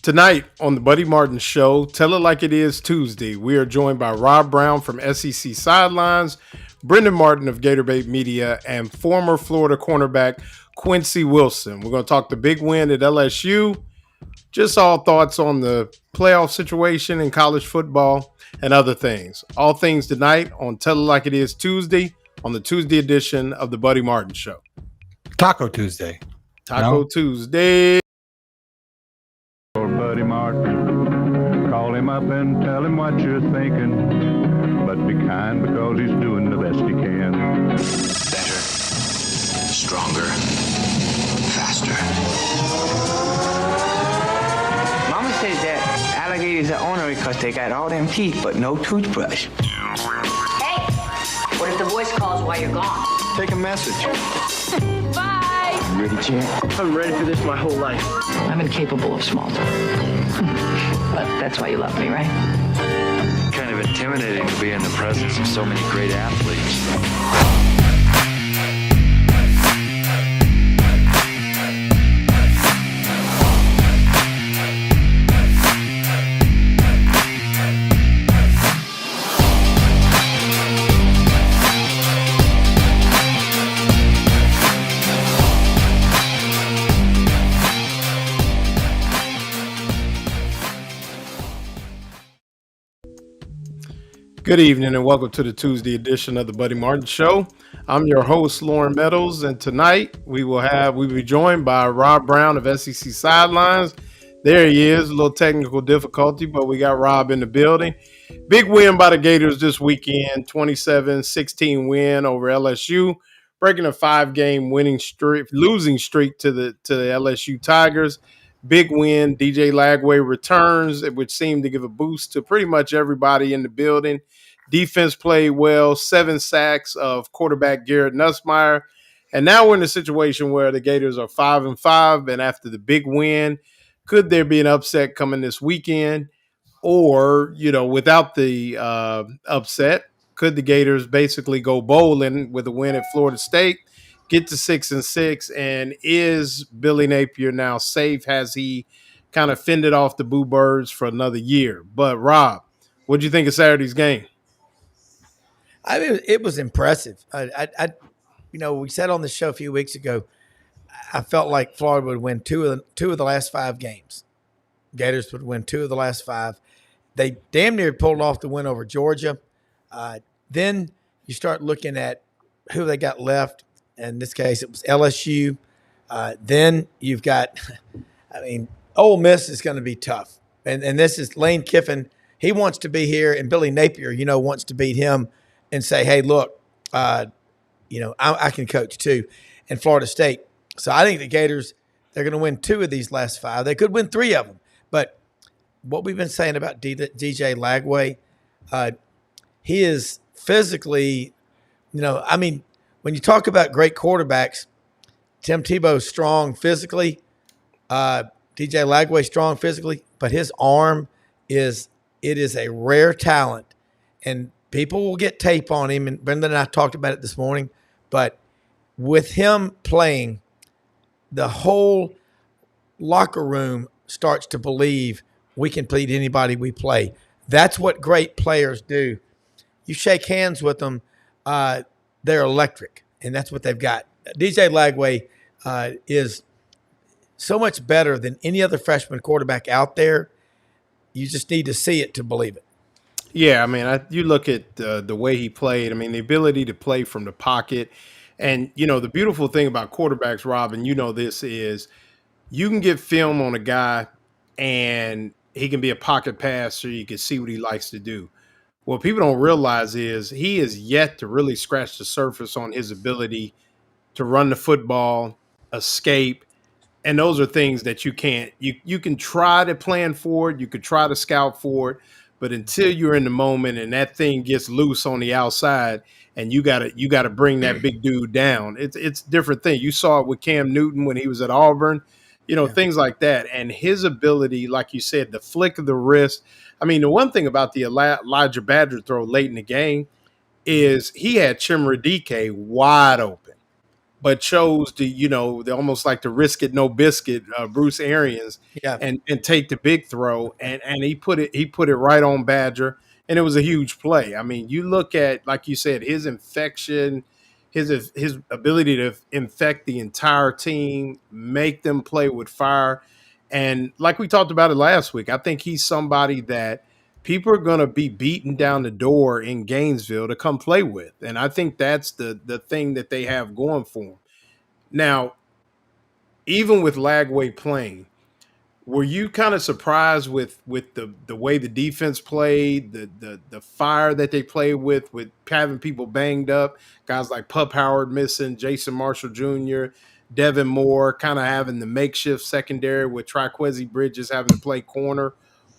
Tonight on the Buddy Martin Show, Tell It Like It Is Tuesday, we are joined by Rob Brown from SEC Sidelines, Brendan Martin of Gator Media, and former Florida cornerback Quincy Wilson. We're going to talk the big win at LSU, just all thoughts on the playoff situation in college football and other things. All things tonight on Tell It Like It Is Tuesday on the Tuesday edition of the Buddy Martin Show. Taco Tuesday. Taco Tuesday. Buddy Martin, call him up and tell him what you're thinking, but be kind because he's doing the best he can. Better, stronger, faster. Mama says that alligators are ornery because they got all them teeth but no toothbrush. Hey, what if the voice calls while you're gone? Take a message. Bye. You ready, champ? I'm ready for this my whole life. I'm incapable of small talk. But that's why you love me, right? Kind of intimidating to be in the presence of so many great athletes. Good evening and welcome to the Tuesday edition of the Buddy Martin Show. I'm your host, Louren Meadows, and tonight we'll be joined by Rob Brown of SEC Sidelines. There he is, a little technical difficulty, but we got Rob in the building. Big win by the Gators this weekend, 27-16 win over LSU, breaking a 5-game losing streak to the LSU Tigers. Big win. DJ Lagway returns, which seemed to give a boost to pretty much everybody in the building. Defense played well, 7 sacks of quarterback Garrett Nussmeier. And now we're in a situation where the Gators are 5-5, and after the big win, could there be an upset coming this weekend? Or, without the upset, could the Gators basically go bowling with a win at Florida State? Get to 6-6, and is Billy Napier now safe? Has he kind of fended off the Boo Birds for another year? But Rob, what did you think of Saturday's game? I mean, it was impressive. We said on the show a few weeks ago, I felt like Florida would win two of the last 5 games. Gators would win 2 of the last 5. They damn near pulled off the win over Georgia. Then you start looking at who they got left. In this case, it was LSU. Then you've got, Ole Miss is going to be tough. And this is Lane Kiffin. He wants to be here, and Billy Napier, wants to beat him and say, hey, look, I can coach too, in Florida State. So I think the Gators, they're going to win 2 of these last 5. They could win 3 of them. But what we've been saying about DJ Lagway, he is physically, when you talk about great quarterbacks, Tim Tebow's strong physically, DJ Lagway strong physically, but his arm is a rare talent, and people will get tape on him. And Brendan and I talked about it this morning, but with him playing, the whole locker room starts to believe we can beat anybody we play. That's what great players do. You shake hands with them, they're electric, and that's what they've got. DJ Lagway is so much better than any other freshman quarterback out there. You just need to see it to believe it. Yeah, you look at the way he played. The ability to play from the pocket. And, the beautiful thing about quarterbacks, Rob, and this is you can get film on a guy and he can be a pocket passer. You can see what he likes to do. What people don't realize is he is yet to really scratch the surface on his ability to run the football, escape, and those are things that you can't. You can try to plan for it, you could try to scout for it, but until you're in the moment and that thing gets loose on the outside, and you gotta bring that big dude down. It's a different thing. You saw it with Cam Newton when he was at Auburn, things like that, and his ability, like you said, the flick of the wrist. The one thing about the Elijah Badger throw late in the game is he had Chimera DK wide open. but chose to, they almost like to risk it, no biscuit, Bruce Arians, Yeah. and take the big throw, and he put it right on Badger, and it was a huge play. I mean, you look at, like you said, his infection, his ability to infect the entire team, make them play with fire, and like we talked about it last week, I think he's somebody that people are going to be beating down the door in Gainesville to come play with. And I think that's the thing that they have going for them. Now, even with Lagway playing, were you kind of surprised with the way the defense played, the fire that they played with having people banged up, guys like Pup Howard missing, Jason Marshall Jr., Devin Moore kind of having the makeshift secondary with Triquezi Bridges having to play corner?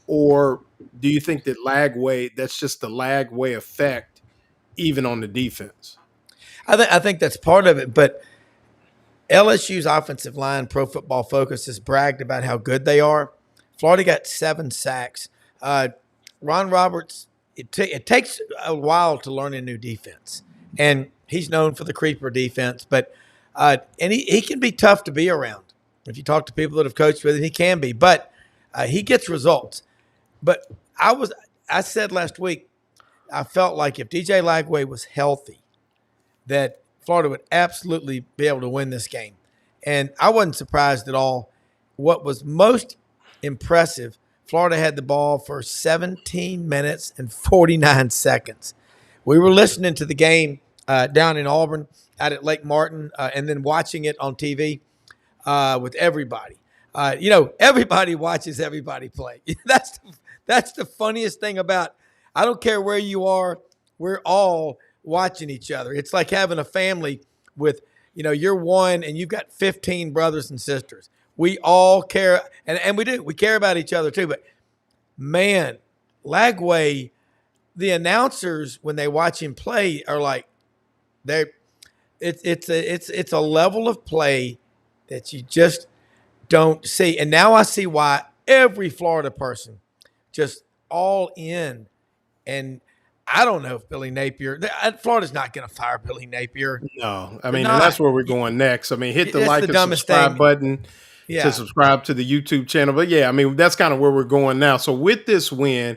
Or do you think that that's just the Lagway effect, even on the defense? I think that's part of it. But LSU's offensive line, Pro Football Focus, has bragged about how good they are. Florida got 7 sacks. Ron Roberts, it takes a while to learn a new defense. And he's known for the creeper defense. But and he can be tough to be around. If you talk to people that have coached with him, he can be. But he gets results. But I said last week, I felt like if DJ Lagway was healthy, that Florida would absolutely be able to win this game. And I wasn't surprised at all. What was most impressive, Florida had the ball for 17 minutes and 49 seconds. We were listening to the game down in Auburn, out at Lake Martin, and then watching it on TV with everybody. Everybody watches everybody play. That's the funniest thing about, I don't care where you are, we're all watching each other. It's like having a family with, you're one and you've got 15 brothers and sisters. We all care, and we do. We care about each other too. But, man, Lagway, the announcers, when they watch him play, are like, it's a level of play that you just don't see. And now I see why every Florida person just all in. And I don't know if Billy Napier – Florida's not going to fire Billy Napier. No. I mean, and that's where we're going next. I mean, hit the like and subscribe button to subscribe to the YouTube channel. But, yeah, I mean, that's kind of where we're going now. So, with this win,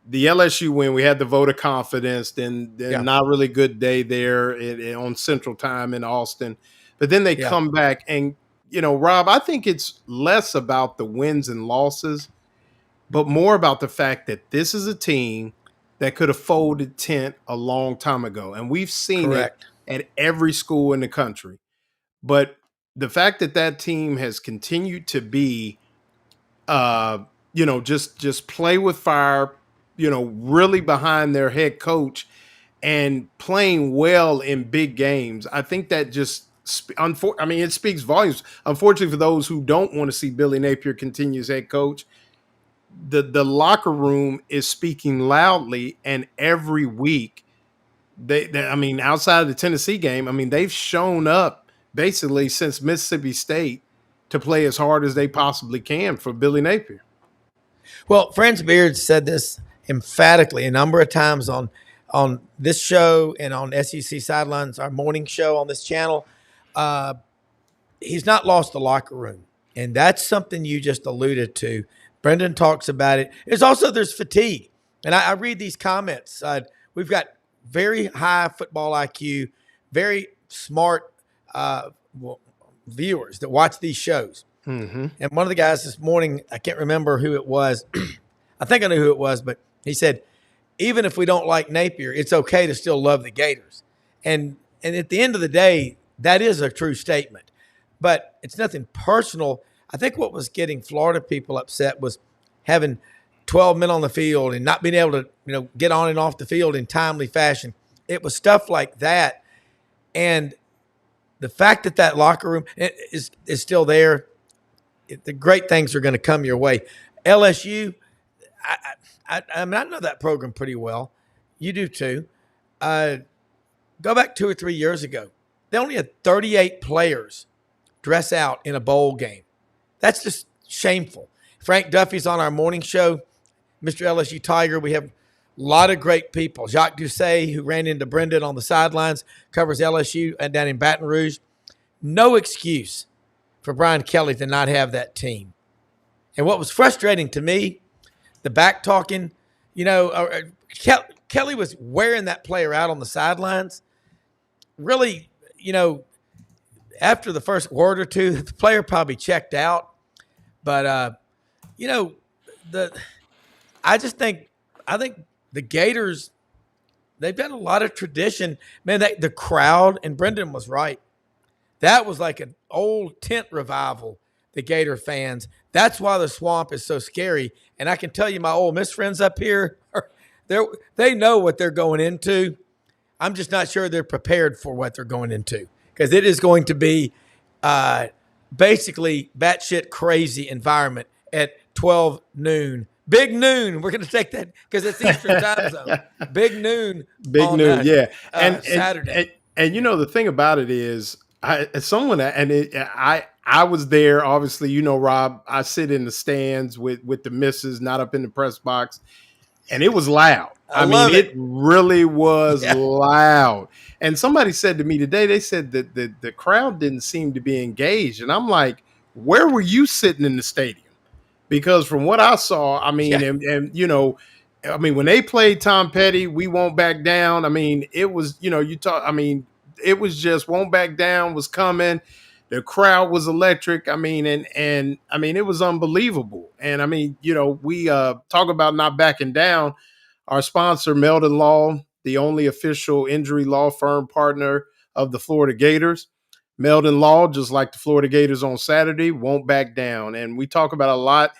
the LSU win, we had the vote of confidence, then not really good day there on Central Time in Austin. But then they come back and, Rob, I think it's less about the wins and losses, but more about the fact that this is a team that could have folded tent a long time ago. And we've seen it at every school in the country. But the fact that team has continued to be, just play with fire, really behind their head coach and playing well in big games, I think that just it speaks volumes. Unfortunately, for those who don't want to see Billy Napier continue as head coach, the locker room is speaking loudly, and every week they outside of the Tennessee game, they've shown up basically since Mississippi State to play as hard as they possibly can for Billy Napier. Well, Franz Beard said this emphatically a number of times on this show and on SEC Sidelines, our morning show on this channel. He's not lost the locker room, and that's something you just alluded to. Brendan talks about it. There's fatigue. And I read these comments. We've got very high football IQ, very smart viewers that watch these shows. Mm-hmm. And one of the guys this morning, I can't remember who it was. I think I knew who it was, but he said, even if we don't like Napier, it's okay to still love the Gators. And at the end of the day, that is a true statement. But it's nothing personal. I think what was getting Florida people upset was having 12 men on the field and not being able to, get on and off the field in timely fashion. It was stuff like that. And the fact that locker room is still there, the great things are going to come your way. LSU, I know that program pretty well. You do too. Go back 2 or 3 years ago. They only had 38 players dress out in a bowl game. That's just shameful. Frank Duffy's on our morning show, Mr. LSU Tiger. We have a lot of great people. Jacques Doucet, who ran into Brendan on the sidelines, covers LSU and down in Baton Rouge. no excuse for Brian Kelly to not have that team. And what was frustrating to me, the back talking, Kelly was wearing that player out on the sidelines. Really, after the first word or two, the player probably checked out. But I think the Gators, they've got a lot of tradition. Man, the crowd, and Brendan was right. That was like an old tent revival, the Gator fans. That's why the Swamp is so scary. And I can tell you, my Ole Miss friends up here, they know what they're going into. I'm just not sure they're prepared for what they're going into, because it is going to be basically batshit crazy environment at 12 noon. Big noon. We're going to take that because it's Eastern time zone. Big noon. Yeah. And Saturday. And the thing about it is, I was there, obviously, Rob, I sit in the stands with the missus, not up in the press box, and it was loud. I mean, it really was loud. And somebody said to me today, they said that the crowd didn't seem to be engaged. And I'm like, where were you sitting in the stadium? Because from what I saw, I mean, when they played Tom Petty, we won't back down. I mean, it was, it was just won't back down was coming. The crowd was electric. I mean, and I mean, it was unbelievable. And I mean, we talk about not backing down. Our sponsor, Meldon Law, the only official injury law firm partner of the Florida Gators. Meldon Law, just like the Florida Gators on Saturday, won't back down. And we talk about a lot.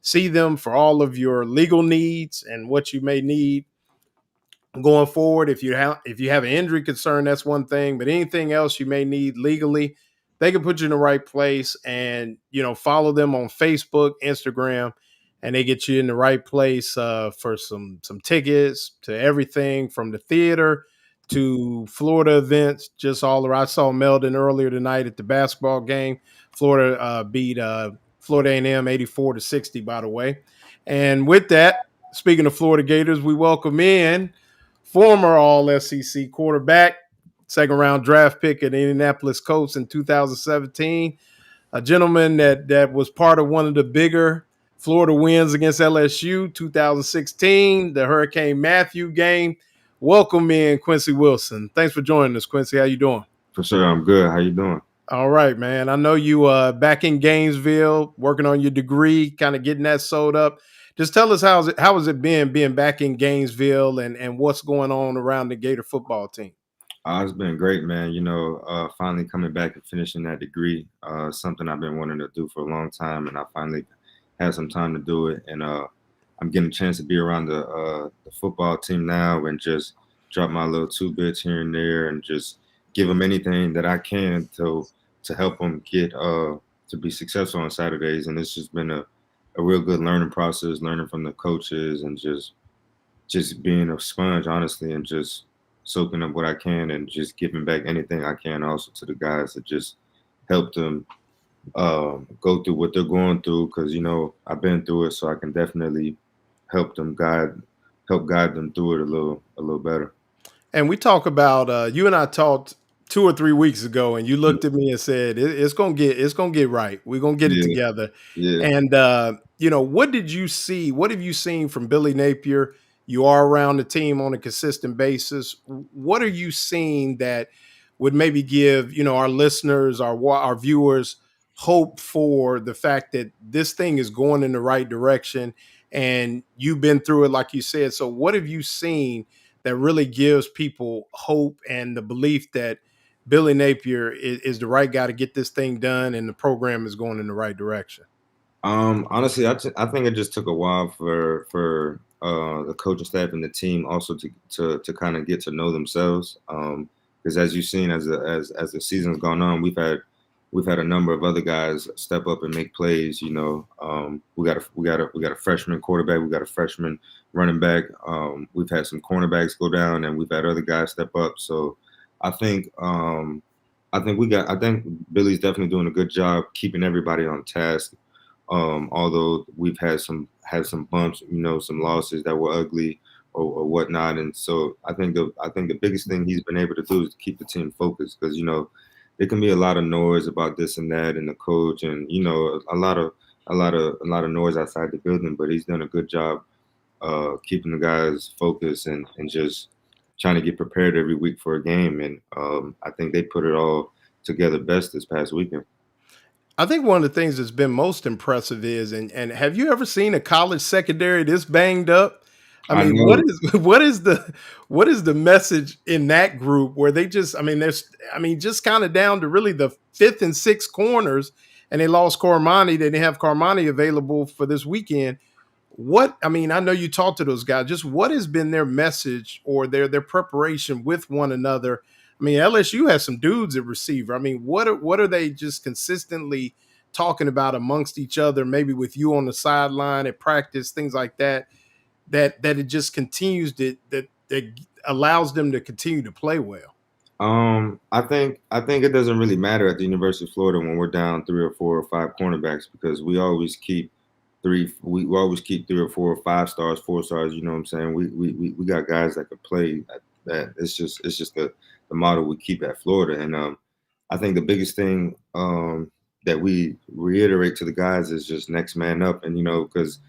See them for all of your legal needs and what you may need going forward. If you have an injury concern, that's one thing. But anything else you may need legally, they can put you in the right place. And, follow them on Facebook, Instagram, and they get you in the right place for some tickets to everything from the theater to Florida events, just all around. I saw Meldon earlier tonight at the basketball game. Florida beat Florida A&M 84-60, by the way. And with that, speaking of Florida Gators, we welcome in former All-SEC quarterback, second-round draft pick at Indianapolis Colts in 2017, a gentleman that was part of one of the bigger Florida wins against LSU, 2016, the Hurricane Matthew game. Welcome in, Quincy Wilson. Thanks for joining us, Quincy. How you doing? For sure, I'm good. How you doing? All right, man. I know you back in Gainesville, working on your degree, kind of getting that sewed up. Just tell us how has it been being back in Gainesville and what's going on around the Gator football team? It's been great, man. Finally coming back and finishing that degree, something I've been wanting to do for a long time, and I finally had some time to do it. And I'm getting a chance to be around the football team now and just drop my little 2 bits here and there and just give them anything that I can to help them get to be successful on Saturdays. And it's just been a real good learning process, learning from the coaches and just being a sponge, honestly, and just soaking up what I can and just giving back anything I can also to the guys that just help them go through what they're going through, because I've been through it, so I can definitely help guide them through it a little better. And we talk about you and I talked 2 or 3 weeks ago, and you looked at me and said it's gonna get right. We're gonna get it together. Yeah. And what did you see? What have you seen from Billy Napier? You are around the team on a consistent basis. What are you seeing that would maybe give our listeners, our viewers, hope for the fact that this thing is going in the right direction? And you've been through it, like you said. So what have you seen that really gives people hope and the belief that Billy Napier is the right guy to get this thing done and the program is going in the right direction? Honestly, I think it just took a while for the coaching staff and the team also to kind of get to know themselves. Because as you've seen, as the season's gone on, we've had a number of other guys step up and make plays. We got a freshman quarterback, we got a freshman running back. We've had some cornerbacks go down, and we've had other guys step up. So I think Billy's definitely doing a good job keeping everybody on task. Although we've had some bumps, some losses that were ugly or whatnot. And so I think the biggest thing he's been able to do is to keep the team focused, because there can be a lot of noise about this and that and the coach and, you know, a lot of noise outside the building, but he's done a good job keeping the guys focused and just trying to get prepared every week for a game. And I think they put it all together best this past weekend. I think one of the things that's been most impressive is, and have you ever seen a college secondary this banged up? I mean, what is the message in that group where they just, just kind of down to really the fifth and sixth corners, and they lost Cormani. They didn't have Cormani available for this weekend. I know you talked to those guys. Just what has been their message or their preparation with one another? I mean, LSU has some dudes at receiver. I mean, what are they just consistently talking about amongst each other? Maybe with you on the sideline at practice, things like that. That it just continues that allows them to continue to play well. I think it doesn't really matter at the University of Florida when we're down 3 or 4 or 5 cornerbacks, because we always keep 3 or 4 or 5 stars, 4 stars. You know what I'm saying? We got guys that could play. That it's just the model we keep at Florida. And I think the biggest thing that we reiterate to the guys is just next man up. And, you know, because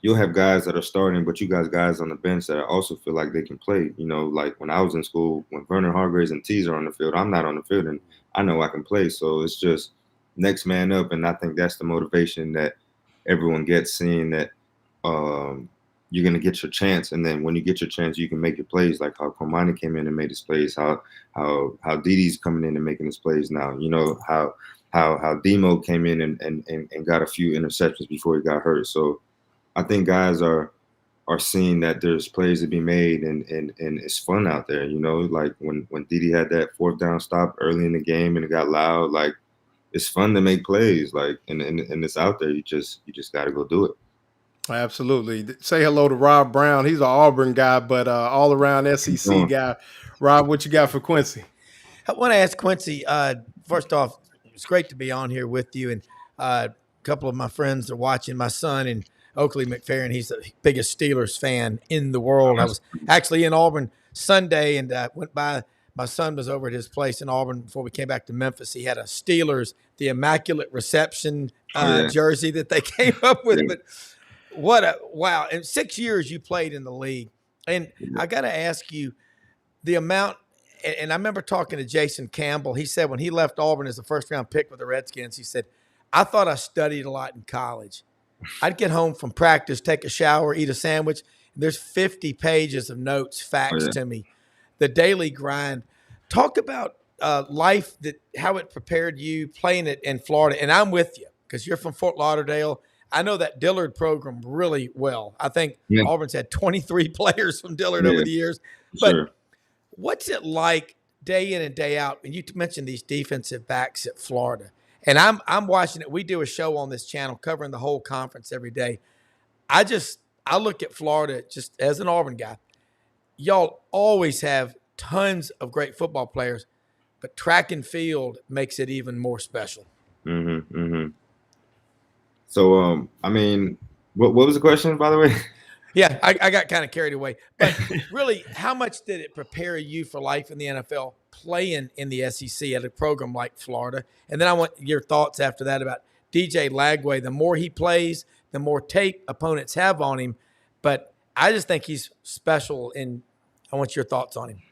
you'll have guys that are starting, but you guys on the bench that also feel like they can play. You know, like when I was in school, when Vernon Hargraves and Tees are on the field, I'm not on the field, and I know I can play. So it's just next man up. And I think that's the motivation that everyone gets, seeing that you're going to get your chance. And then when you get your chance, you can make your plays, like how Cormani came in and made his plays, how Didi's coming in and making his plays now. You know, how Demo came in and got a few interceptions before he got hurt. So I think guys are seeing that there's plays to be made and it's fun out there. You know, like when Didi had that 4th down stop early in the game and it got loud, like it's fun to make plays, like and it's out there. You just got to go do it. Absolutely. Say hello to Rob Brown. He's an Auburn guy, but all around SEC guy. Rob, what you got for Quincy? I want to ask Quincy, first off, it's great to be on here with you. And a couple of my friends are watching. My son and Oakley McFerrin, he's the biggest Steelers fan in the world. I was actually in Auburn Sunday and went by. My son was over at his place in Auburn before we came back to Memphis. He had a Steelers, the Immaculate Reception jersey that they came up with. Yeah. But wow. In 6 years you played in the league. And I got to ask you the amount, and I remember talking to Jason Campbell. He said when he left Auburn as the first-round pick with the Redskins, he said, I thought I studied a lot in college. I'd get home from practice, take a shower, eat a sandwich. And there's 50 pages of notes faxed to me. The daily grind. Talk about life, how it prepared you playing it in Florida. And I'm with you because you're from Fort Lauderdale. I know that Dillard program really well. I think Auburn's had 23 players from Dillard over the years. But what's it like day in and day out? And you mentioned these defensive backs at Florida. And I'm watching it. We do a show on this channel covering the whole conference every day. I look at Florida just as an Auburn guy. Y'all always have tons of great football players, but track and field makes it even more special. Mm-hmm, mm-hmm. So, what was the question, by the way? Yeah, I got kind of carried away. But really, how much did it prepare you for life in the NFL playing in the SEC at a program like Florida? And then I want your thoughts after that about DJ Lagway. The more he plays, the more tape opponents have on him. But I just think he's special, and I want your thoughts on him.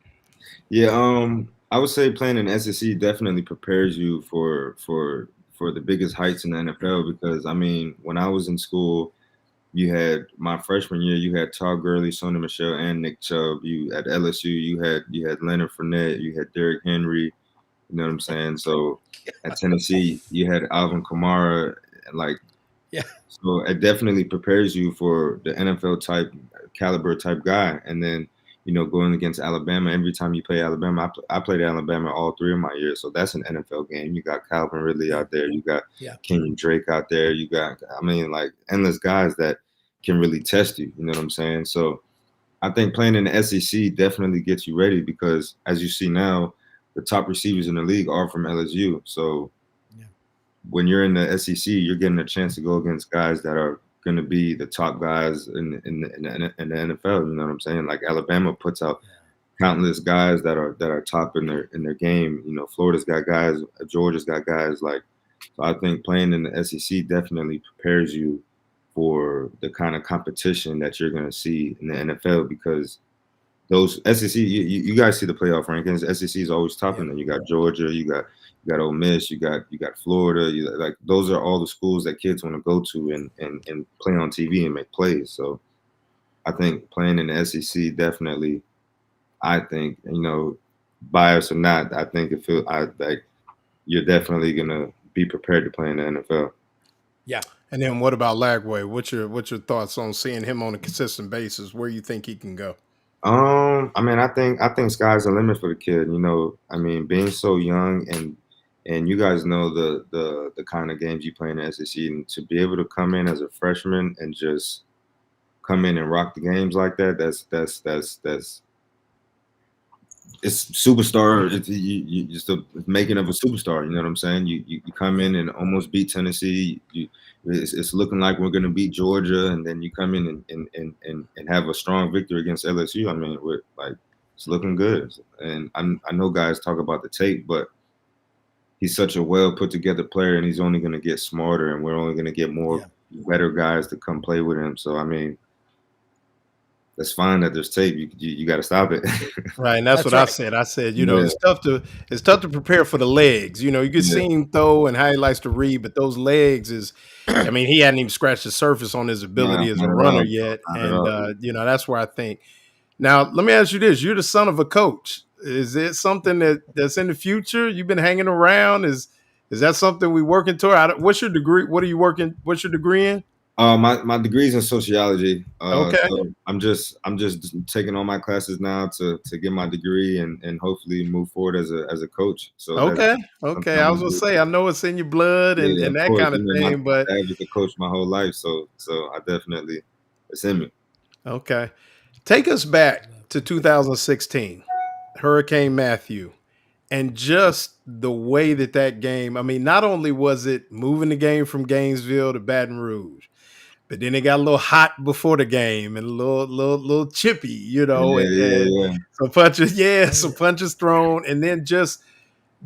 Yeah, I would say playing in SEC definitely prepares you for the biggest heights in the NFL, because, when I was in school, you had my freshman year, you had Todd Gurley, Sony Michel, and Nick Chubb. You at LSU, you had Leonard Fournette, you had Derrick Henry. You know what I'm saying? So at Tennessee, you had Alvin Kamara. So it definitely prepares you for the NFL caliber type guy. And then, going against Alabama, every time you play Alabama, I played Alabama all 3 of my years. So that's an NFL game. You got Calvin Ridley out there. You got Kenyon Drake out there. You got, endless guys that can really test you. You know what I'm saying? So I think playing in the SEC definitely gets you ready, because as you see now, the top receivers in the league are from LSU. So when you're in the SEC, you're getting a chance to go against guys that are going to be the top guys in the NFL. You know what I'm saying? Like Alabama puts out countless guys that are top in their game. You know, Florida's got guys, Georgia's got guys like. So I think playing in the SEC definitely prepares you for the kind of competition that you're going to see in the NFL, because those SEC, you guys see the playoff rankings. SEC is always top, and then you got Georgia, you got Ole Miss, you got Florida. Like those are all the schools that kids want to go to and play on TV and make plays. So I think playing in the SEC definitely, I think, you know, bias or not, I think like you're definitely gonna be prepared to play in the NFL. Yeah. And then what about Lagway? What's your thoughts on seeing him on a consistent basis? Where you think he can go? I mean, I think sky's the limit for the kid. You know, I mean, being so young and you guys know the kind of games you play in the SEC, and to be able to come in as a freshman and just come in and rock the games like that, that's it's superstar. It's just the making of a superstar. You know what I'm saying? You come in and almost beat Tennessee. It's looking like we're going to beat Georgia, and then you come in and have a strong victory against LSU. I mean, it's looking good. And I know guys talk about the tape, but he's such a well put together player, and he's only going to get smarter, and we're only going to get more better guys to come play with him. So I mean, that's fine that there's tape. You got to stop it. Right, and that's what I said. I said, you know, it's tough to prepare for the legs. You know, you can see him throw and how he likes to read, but those legs is, I mean, he hadn't even scratched the surface on his ability as a runner yet, and you know, that's where I think. Now, let me ask you this: you're the son of a coach. Is it something that's in the future? You've been hanging around. Is that something we working toward? What's your degree? What are you working? What's your degree in? My degree's in sociology. Okay. So I'm just taking all my classes now to get my degree and hopefully move forward as a coach. So okay. I was gonna say, I know it's in your blood and that course, kind of thing, but I was a coach my whole life, so I definitely, it's in me. Okay, take us back to 2016, Hurricane Matthew, and just the way that game. I mean, not only was it moving the game from Gainesville to Baton Rouge, but then it got a little hot before the game and a little chippy, you know, and some punches thrown, and then just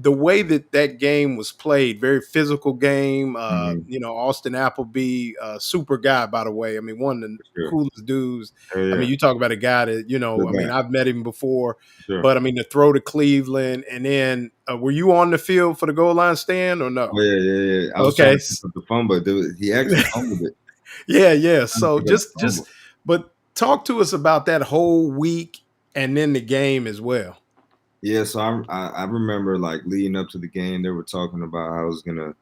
the way that game was played, very physical game. You know, Austin Appleby, super guy, by the way. I mean, one of the coolest dudes. I mean, you talk about a guy that, you know, I mean, I've met him before, but I mean, the throw to Cleveland, and then were you on the field for the goal line stand or no? Oh, yeah. I was trying to put the phone, but he actually fumbled it. Yeah. So but talk to us about that whole week and then the game as well. Yeah, so I remember like leading up to the game, they were talking about how it was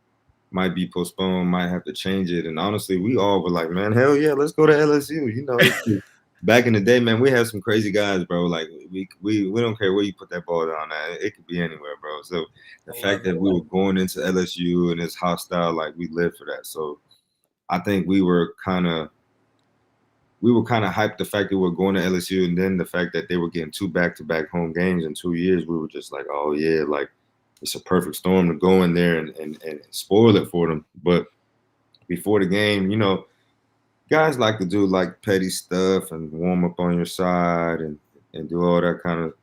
might be postponed, might have to change it, and honestly, we all were like, man, hell yeah, let's go to LSU. You know, back in the day, man, we had some crazy guys, bro. Like we don't care where you put that ball down at, it could be anywhere, bro. So the fact that we were going into LSU and it's hostile, like we lived for that. So I think we were kind of hyped the fact that we were going to LSU, and then the fact that they were getting 2 back-to-back home games in 2 years, we were just like, oh yeah, like it's a perfect storm to go in there and spoil it for them. But before the game, you know, guys like to do like petty stuff and warm up on your side and do all that kind of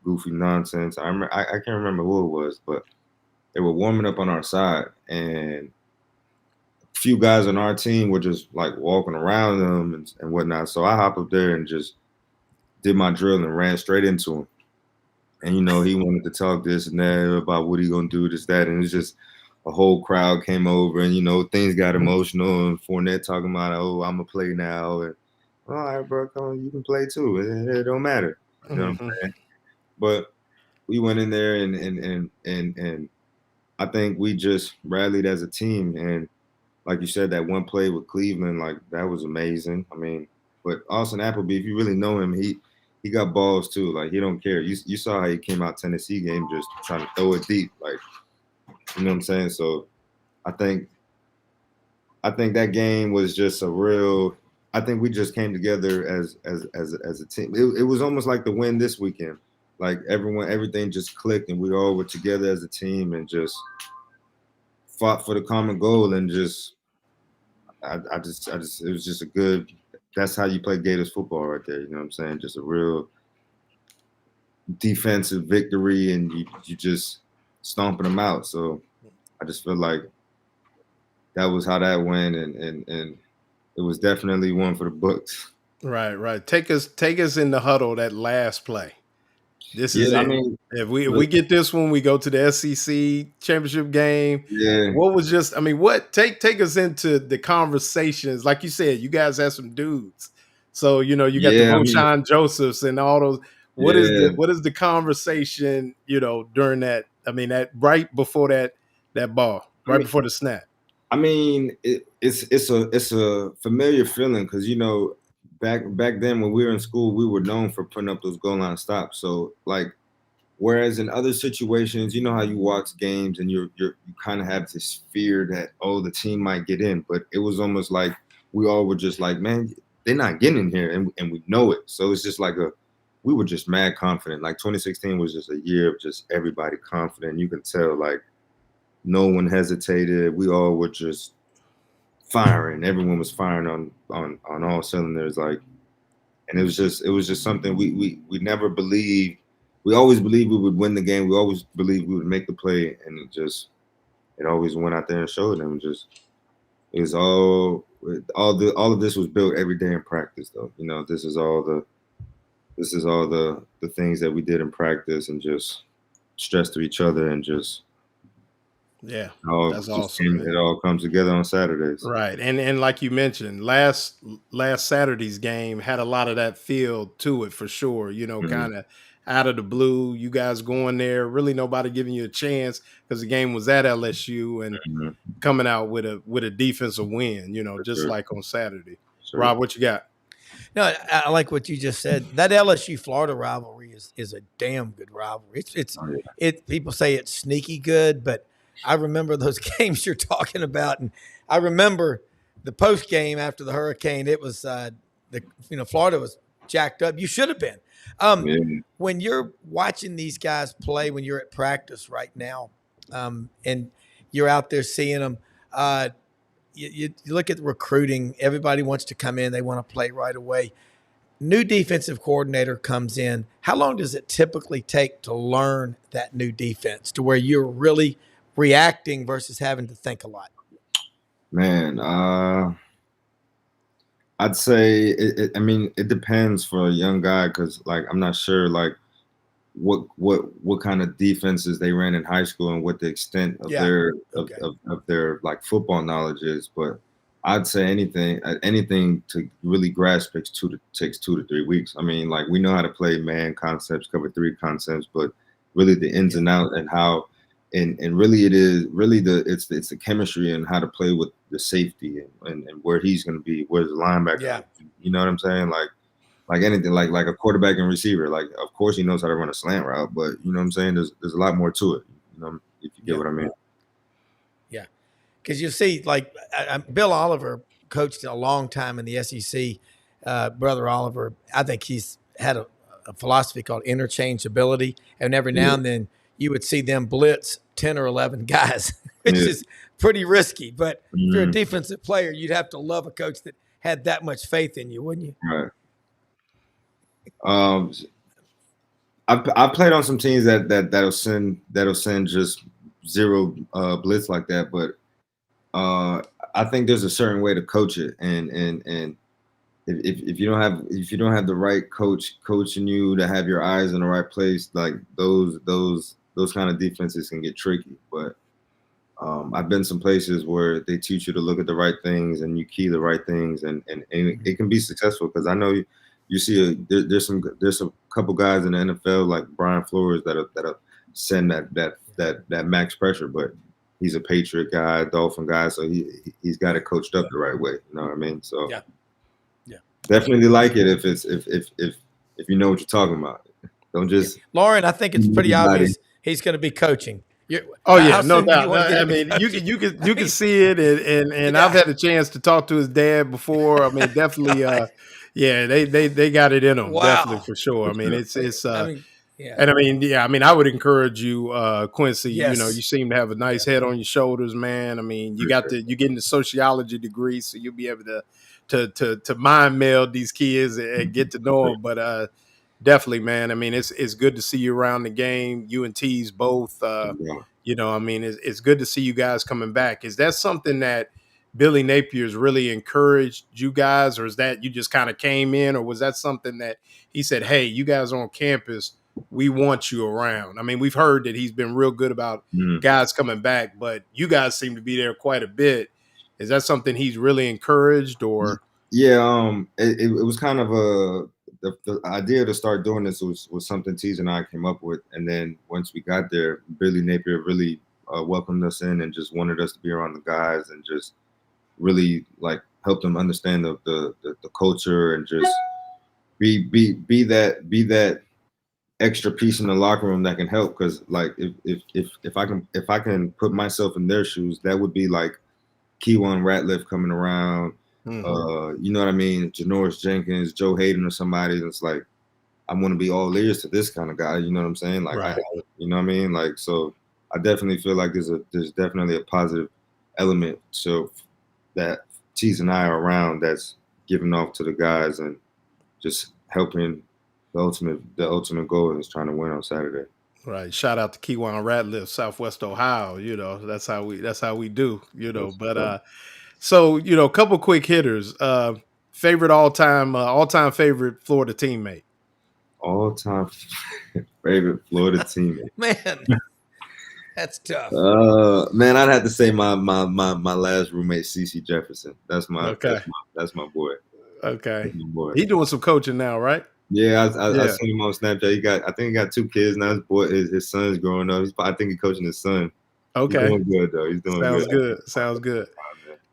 goofy nonsense. I can't remember who it was, but they were warming up on our side, and few guys on our team were just like walking around them and whatnot. So I hopped up there and just did my drill and ran straight into him. And, you know, he wanted to talk this and that about what he going to do, this, that. And it's just a whole crowd came over and, you know, things got emotional. And Fournette talking about, oh, I'm going to play now. And, all right, bro, come on, you can play too. It don't matter. You know what I'm saying? But we went in there and I think we just rallied as a team. And, like you said, that one play with Cleveland, like that was amazing. I mean, but Austin Appleby, if you really know him, he got balls too. Like he don't care. You saw how he came out Tennessee game just trying to throw it deep, like you know what I'm saying. So I think that game was just a real. I think we just came together as a team. It was almost like the win this weekend. Like everything just clicked, and we all were together as a team and just fought for the common goal, and just I just it was just a good. That's how you play Gators football right there. You know what I'm saying? Just a real defensive victory, and you just stomping them out. So I just feel like that was how that went, and it was definitely one for the books. Right. Take us in the huddle, that last play. This is Yeah, I it. mean, If we get this one, we go to the SEC championship game. yeah, What was just? I mean, what take us into the conversations? Like you said, you guys have some dudes. So you got the yeah, I mean, Roshan Josephs and all those. What is yeah. the conversation? During that. I mean, that right before that ball, right before the snap. I mean, it's a familiar feeling because back then when we were in school, we were known for putting up those goal line stops. So like, whereas in other situations, you know how you watch games and you kind of have this fear that the team might get in, but it was almost like we all were just like, man, they're not getting in here, and we know it. So it's just like we were just mad confident. Like 2016 was just a year of just everybody confident. You can tell like no one hesitated. We all were just firing. Everyone was firing on all cylinders. Like, and it was just something we never believed. We always believed we would win the game. We always believed we would make the play, and it always went out there and showed them. It was all of this was built every day in practice, though. This is all the things that we did in practice, and just stress to each other, and just. Yeah, that's awesome. It all comes together on Saturdays, right? And like you mentioned, last Saturday's game had a lot of that feel to it for sure. Kind of out of the blue, you guys going there, really nobody giving you a chance because the game was at LSU, and coming out with a defensive win. Just like on Saturday. Sure. Rob, what you got? No, I like what you just said. That LSU Florida rivalry is a damn good rivalry. People say it's sneaky good, but I remember those games you're talking about, and I remember the post game after the hurricane. It was Florida was jacked up. You should have been. When you're watching these guys play, when you're at practice right now, and you're out there seeing them, you look at the recruiting. Everybody wants to come in. They want to play right away. New defensive coordinator comes in. How long does it typically take to learn that new defense to where you're really reacting versus having to think a lot? Man, I'd say it depends for a young guy, because like I'm not sure like what kind of defenses they ran in high school and what the extent of their like football knowledge is, but I'd say anything to really grasp takes 2 to 3 weeks. I mean, like we know how to play man concepts, cover 3 concepts, but really the ins and outs and how. And really it's the chemistry and how to play with the safety and where he's going to be, where's the linebacker. Yeah. You know what I'm saying? Like anything, like a quarterback and receiver. Like, of course he knows how to run a slant route, but you know what I'm saying? There's a lot more to it. If you get what I mean. Yeah. Because you see, like Bill Oliver coached a long time in the SEC. Brother Oliver, I think he's had a philosophy called interchangeability, and every now and then you would see them blitz 10 or 11 guys, which is pretty risky. But if you're a defensive player, you'd have to love a coach that had that much faith in you, wouldn't you? Right. I've played on some teams that'll send just zero blitz like that, but I think there's a certain way to coach it, and if you don't have the right coach coaching you to have your eyes in the right place, like those kind of defenses can get tricky. But I've been some places where they teach you to look at the right things and you key the right things, and it can be successful, because I know you see there's a couple guys in the NFL like Brian Flores that'll send that max pressure, but he's a Patriot guy, Dolphin guy, so he's got it coached up the right way. You know what I mean? So yeah. Definitely like it if you know what you're talking about. Don't just Louren, I think it's pretty obvious he's going to be coaching. No doubt. I mean, you can see it, and I've had a chance to talk to his dad before. I mean, definitely, they got it in them, definitely for sure. I mean, it's and I mean, I would encourage you, Quincy. Yes. You seem to have a nice head on your shoulders, man. I mean, you're getting the sociology degree, so you'll be able to mind meld these kids and get to know them. But definitely, man. I mean, it's good to see you around the game. You and T's both. Yeah. I mean, it's good to see you guys coming back. Is that something that Billy Napier's really encouraged you guys, or is that you just kind of came in, or was that something that he said, "Hey, you guys on campus, we want you around"? I mean, we've heard that he's been real good about guys coming back, but you guys seem to be there quite a bit. Is that something he's really encouraged, or? Yeah, it was kind of the idea to start doing this was something Tease and I came up with, and then once we got there, Billy Napier really welcomed us in and just wanted us to be around the guys and just really like help them understand the culture and just be that extra piece in the locker room that can help. Because like if I can put myself in their shoes, that would be like Keywan Ratliff coming around. You know what I mean? Janoris Jenkins, Joe Hayden, or somebody that's like, I want to be all ears to this kind of guy. You know what I'm saying? Like, right. You know what I mean? Like, so I definitely feel like there's definitely a positive element so that Tease and I are around that's giving off to the guys and just helping the ultimate goal is trying to win on Saturday. Right. Shout out to Keywan Ratliff, Southwest Ohio. That's how we do. But so a couple quick hitters. Favorite all time favorite Florida teammate. All time favorite Florida teammate. Man, that's tough. Man, I'd have to say my last roommate, CeCe Jefferson. That's my that's my boy. Okay. That's my boy. He's doing some coaching now, right? Yeah, I seen him on Snapchat. I think he got 2 kids now. His son's growing up. I think he's coaching his son. Okay. He's doing good though. He's doing Sounds good.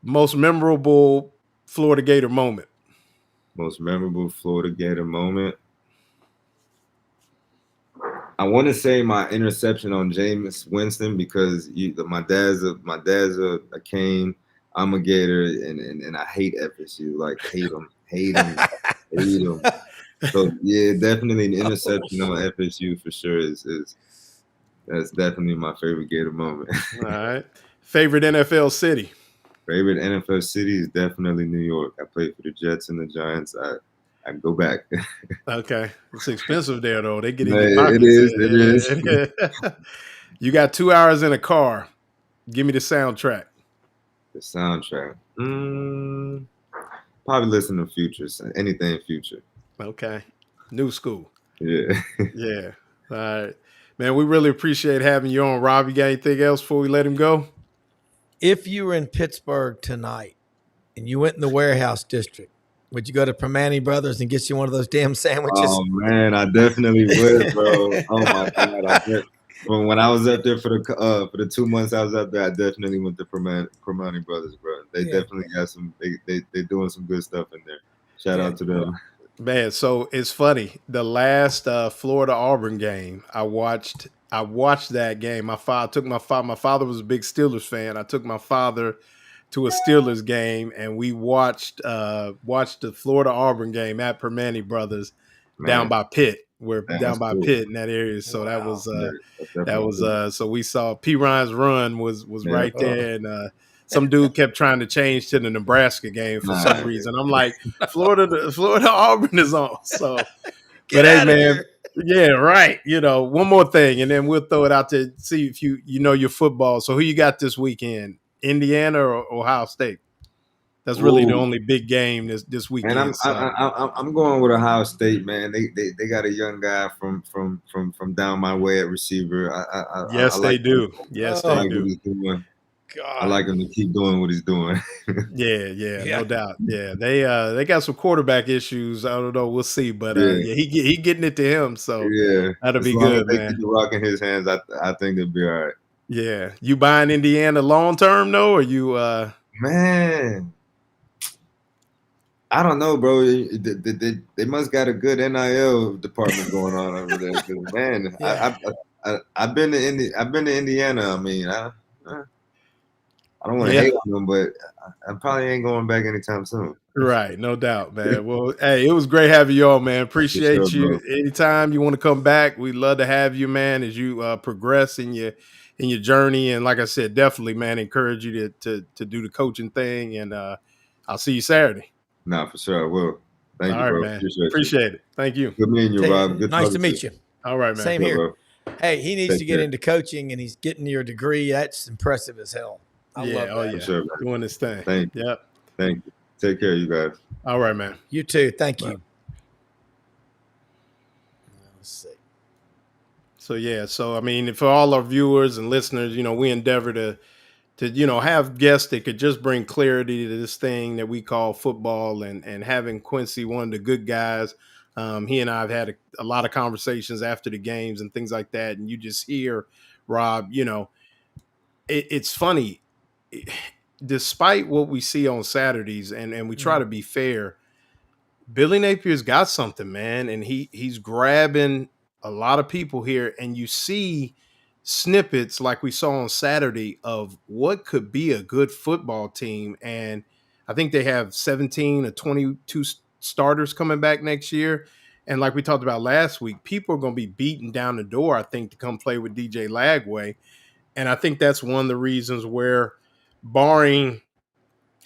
Most memorable Florida Gator moment. Most memorable Florida Gator moment. I want to say my interception on Jameis Winston because my dad's a Cane. I'm a Gator and I hate FSU. Like hate them. So yeah, definitely an interception on FSU for sure is that's definitely my favorite Gator moment. All right. Favorite NFL city. Favorite NFL city is definitely New York. I played for the Jets and the Giants. I go back. Okay. It's expensive there, though. They get in your pockets. It is. You got 2 hours in a car. Give me the soundtrack. The soundtrack. Probably listen to Futures. Anything Future. Okay. New school. Yeah. Yeah. All right. Man, we really appreciate having you on, Rob. You got anything else before we let him go? If you were in Pittsburgh tonight and you went in the warehouse district, would you go to Permane Brothers and get you one of those damn sandwiches? Oh man, I definitely would, bro. Oh my God, when I was up there for the 2 months I was up there, I definitely went to Permane Brothers, bro. They definitely got some. They doing some good stuff in there. Shout out to them. Man, so it's funny. The last Florida Auburn game, I watched that game. My father was a big Steelers fan. I took my father to a Steelers game, and we watched the Florida Auburn game at Permane Brothers down by Pitt. We're down by Pitt in that area. So that was so we saw P. Ryan's run was right there, and some dude kept trying to change to the Nebraska game for some reason. I'm like, Florida Auburn is on. So, but hey, man, yeah, right. One more thing, and then we'll throw it out to see if you know your football. So, who you got this weekend? Indiana or Ohio State? That's really the only big game this weekend. And I'm going with Ohio State, man. They got a young guy from down my way at receiver. Yes, they do. Yes, they do. God. I like him to keep doing what he's doing. yeah, no doubt. Yeah, they got some quarterback issues. I don't know. We'll see, but he getting it to him. So that'll be good, man. They keep the rock in his hands. I think they'll be all right. Yeah, you buying Indiana long term though, or you? Man, I don't know, bro. They must got a good NIL department going on over there. Man, I've been to Indiana. I mean, I don't want to hate on them, but I probably ain't going back anytime soon. Right, no doubt, man. Well, hey, it was great having you on, man. Appreciate you. Bro. Anytime you want to come back, we'd love to have you, man, as you progress in your journey. And like I said, definitely, man, encourage you to do the coaching thing. And I'll see you Saturday. Nah, for sure, I will. Thank All you, right, bro. man. Appreciate you. Appreciate it. Thank you. Good meeting you, Rob. Good Nice talking to meet you. All right, man. Same Yeah, here. bro. Hey, he needs Take to get care. into coaching, and he's getting your degree. That's impressive as hell. I love that. Oh yeah. For sure, man. Doing this thing. Thank you. Yep. Thank you. Take care, you guys. All right, man. You too. Thank you. Let's see. So yeah, so I mean, for all our viewers and listeners, we endeavor to have guests that could just bring clarity to this thing that we call football, and having Quincy, one of the good guys. He and I have had a lot of conversations after the games and things like that, and you just hear Rob. It's funny, despite what we see on Saturdays, and we try to be fair. Billy Napier's got something, man, and he's grabbing a lot of people here, and you see snippets like we saw on Saturday of what could be a good football team. And I think they have 17 or 22 starters coming back next year. And like we talked about last week, people are going to be beating down the door, I think, to come play with DJ Lagway. And I think that's one of the reasons where, barring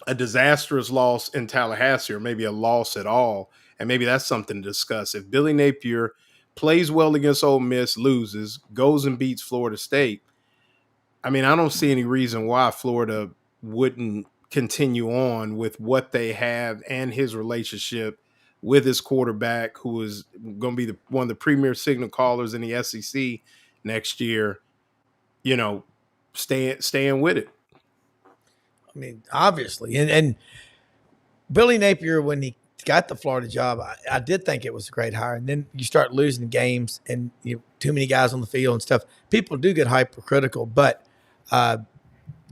a disastrous loss in Tallahassee, or maybe a loss at all, and maybe that's something to discuss. If Billy Napier plays well against Ole Miss, loses, goes and beats Florida State, I mean, I don't see any reason why Florida wouldn't continue on with what they have and his relationship with his quarterback, who is going to be one of the premier signal callers in the SEC next year, staying with it. I mean, obviously, and Billy Napier, when he got the Florida job, I did think it was a great hire. And then you start losing games, and too many guys on the field and stuff. People do get hypercritical, but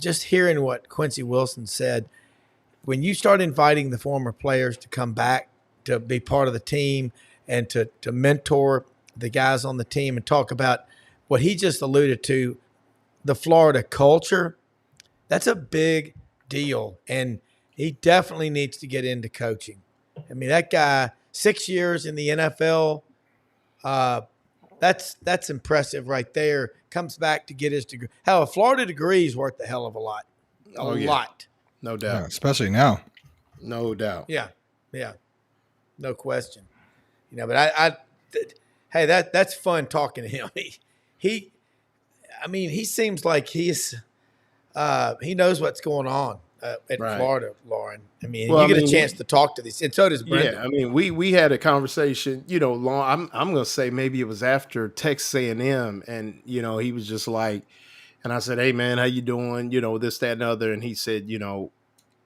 just hearing what Quincy Wilson said, when you start inviting the former players to come back to be part of the team and to mentor the guys on the team and talk about what he just alluded to, the Florida culture, that's a big deal. And he definitely needs to get into coaching. I mean, that guy, 6 years in the NFL, that's impressive right there. Comes back to get his degree. Hell, a Florida degree is worth a hell of a lot. A lot. No doubt. Yeah, especially now. No doubt. Yeah. No question. But hey, that's fun talking to him. He seems like he knows what's going on at Florida, Louren. I mean, you get a chance to talk to these, and so does Brendan. Yeah, I mean, we had a conversation, long. I'm going to say maybe it was after Texas A&M, and he was just like, and I said, "Hey man, how you doing? This, that, and other." And he said,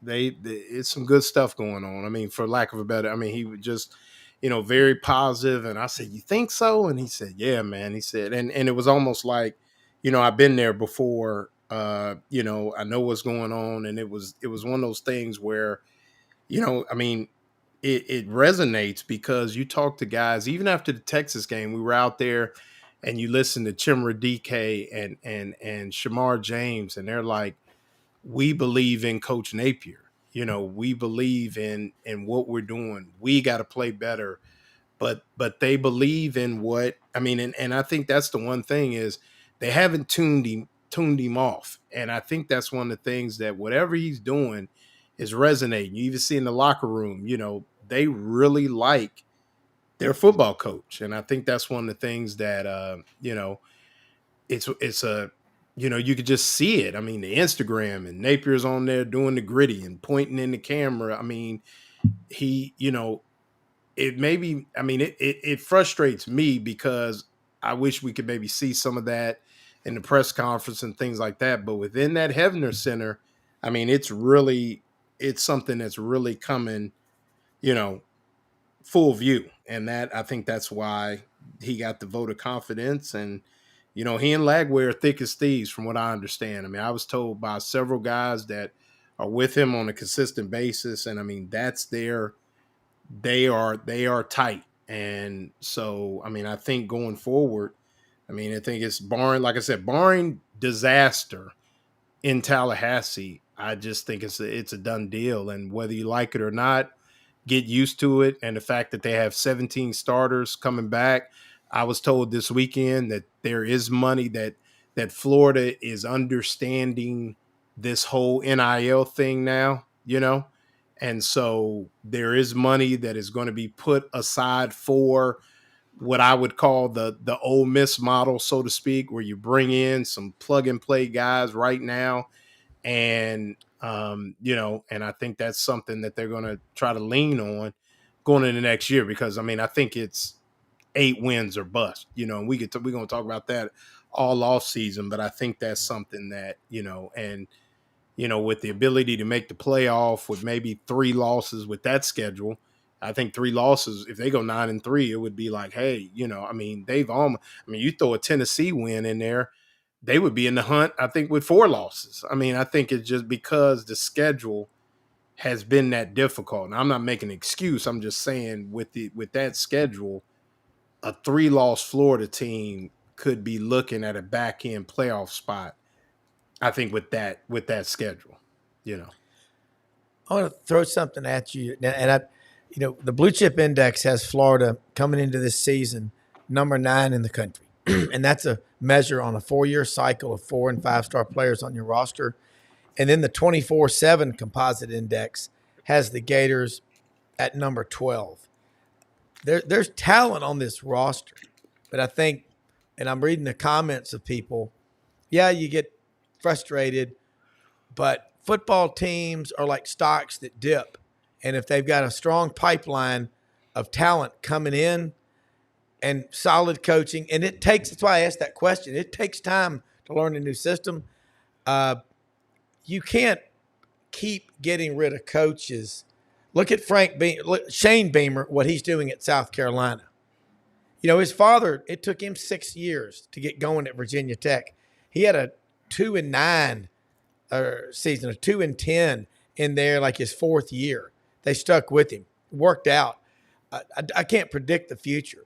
it's some good stuff going on. I mean, for lack of a better, I mean, he was just, very positive. And I said, "You think so?" And he said, "Yeah, man." He said, and it was almost like, I've been there before. I know what's going on, and it was one of those things where, I mean, it resonates, because you talk to guys even after the Texas game. We were out there, and you listen to Chimera DK and Shamar James, and they're like, "We believe in Coach Napier. We believe in what we're doing. We got to play better." But they believe in what, I mean, and I think that's the one thing, is they haven't tuned him off. And I think that's one of the things, that whatever he's doing is resonating. You even see in the locker room, they really like their football coach. And I think that's one of the things that, it's a, you could just see it. I mean, the Instagram, and Napier's on there doing the gritty and pointing in the camera. I mean, he, it frustrates me, because I wish we could maybe see some of that in the press conference and things like that. But within that Hefner Center, I mean, it's something that's really coming, full view. And that, I think that's why he got the vote of confidence. And, he and Lagway are thick as thieves, from what I understand. I mean, I was told by several guys that are with him on a consistent basis. And I mean, they are tight. And so, I mean, I think going forward, I mean, I think it's barring disaster in Tallahassee, I just think it's a done deal. And whether you like it or not, get used to it. And the fact that they have 17 starters coming back, I was told this weekend that there is money, that Florida is understanding this whole NIL thing now, And so there is money that is going to be put aside for what I would call the Ole Miss model, so to speak, where you bring in some plug and play guys right now. And, and I think that's something that they're going to try to lean on going into next year, because, I mean, I think it's 8 wins or bust, and we're going to talk about that all off season. But I think that's something that, with the ability to make the playoff with maybe 3 losses with that schedule, I think 3 losses, if they go 9-3, it would be like, hey, you throw a Tennessee win in there, they would be in the hunt, I think, with 4 losses. I mean, I think it's just because the schedule has been that difficult. And I'm not making an excuse. I'm just saying with that schedule, a 3-loss Florida team could be looking at a back end playoff spot, I think, with that schedule. I want to throw something at you, and the Blue Chip Index has Florida coming into this season number 9 in the country, and that's a measure on a 4-year cycle of 4- and 5-star players on your roster. And then the 24/7 composite index has the Gators at number 12. There's talent on this roster, but I think, and I'm reading the comments of people, yeah, you get frustrated, but football teams are like stocks that dip. And if they've got a strong pipeline of talent coming in and solid coaching, and that's why I asked that question. It takes time to learn a new system. You can't keep getting rid of coaches. Look at Shane Beamer, what he's doing at South Carolina. His father, it took him 6 years to get going at Virginia Tech. He had a 2-9 season, a 2-10 in there, like his 4th year. They stuck with him, worked out. I can't predict the future,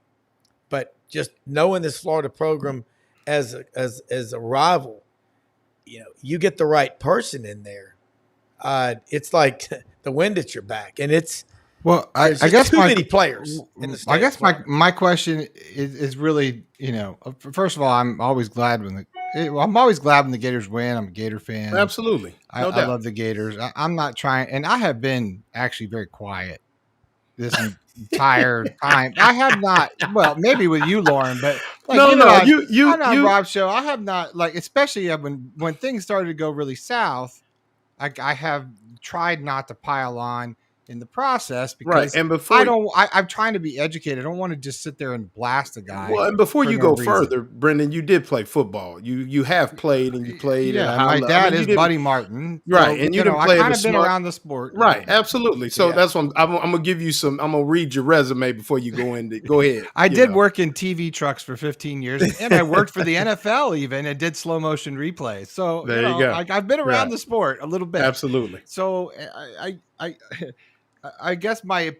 but just knowing this Florida program as a rival, you get the right person in there. It's like the wind at your back, and it's I guess too many players in the state. I guess my question is really, first of all, I'm always glad when the Gators win. I'm a Gator fan. Absolutely. I love the Gators. I'm not trying, and I have been actually very quiet this entire time. I have not, well, maybe with you, Lauren, but on Rob's show, I have not, especially when things started to go really south, I have tried not to pile on in the process, because and I'm trying to be educated. I don't want to just sit there and blast a guy. Well, and before you go further, Brendan, you did play football. You have played, and you played. Yeah, my dad is Buddy Martin, right? So, and you didn't play. I kind of been around the sport, right? Absolutely. So that's what I'm gonna give you some. I'm gonna read your resume before you go in. Go ahead. I did work in TV trucks for 15 years, and I worked for the NFL even, and did slow motion replays. So there you go. I've been around the sport a little bit. Absolutely. So I guess I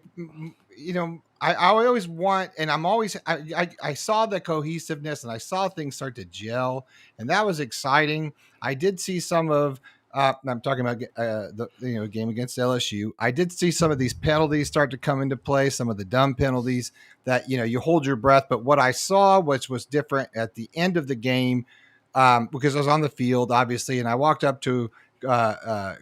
always want, and I saw the cohesiveness, and I saw things start to gel, and that was exciting. I did see some of, I'm talking about the game against LSU. I did see some of these penalties start to come into play, some of the dumb penalties that, you hold your breath. But what I saw, which was different at the end of the game, because I was on the field, obviously, and I walked up to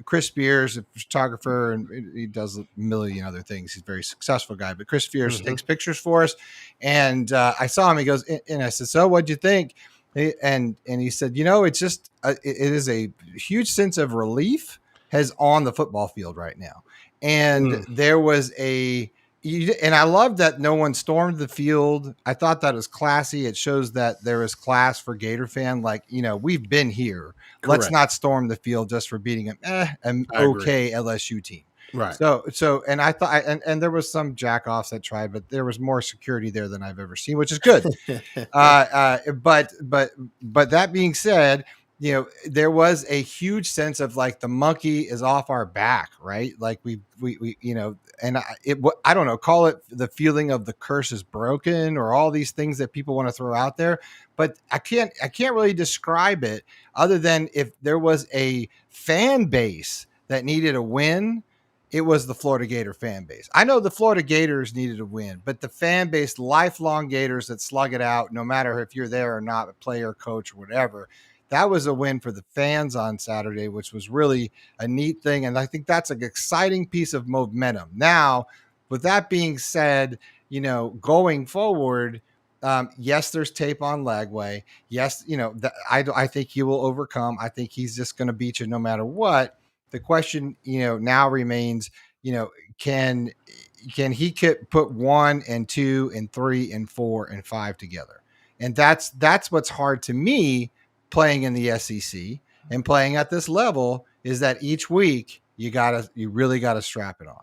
Chris Spears, a photographer, and he does a million other things. He's a very successful guy, but Chris Spears takes pictures for us. And I saw him, he goes, and I said, so what'd you think? And he said, it's just, it is a huge sense of relief on the football field right now. And there was and I love that no one stormed the field. I thought that was classy. It shows that there is class for Gator fan. We've been here. Correct. Let's not storm the field just for beating an okay LSU team. Right. So, and I thought, and there was some jack-offs that tried, but there was more security there than I've ever seen, which is good. But that being said, there was a huge sense of the monkey is off our back, right? We and I don't know, call it the feeling of the curse is broken, or all these things that people want to throw out there, but I can't really describe it other than if there was a fan base that needed a win, it was the Florida Gator fan base. I know the Florida Gators needed a win, but the fan base, lifelong Gators that slug it out, no matter if you're there or not, a player, coach, or whatever, that was a win for the fans on Saturday, which was really a neat thing. And I think that's an exciting piece of momentum. Now, with that being said, going forward, yes, there's tape on Lagway. Yes, I think he will overcome. I think he's just going to beat you no matter what. The question, now remains, can he put 1 and 2 and 3 and 4 and 5 together? And that's what's hard to me playing in the SEC and playing at this level, is that each week you really gotta strap it on.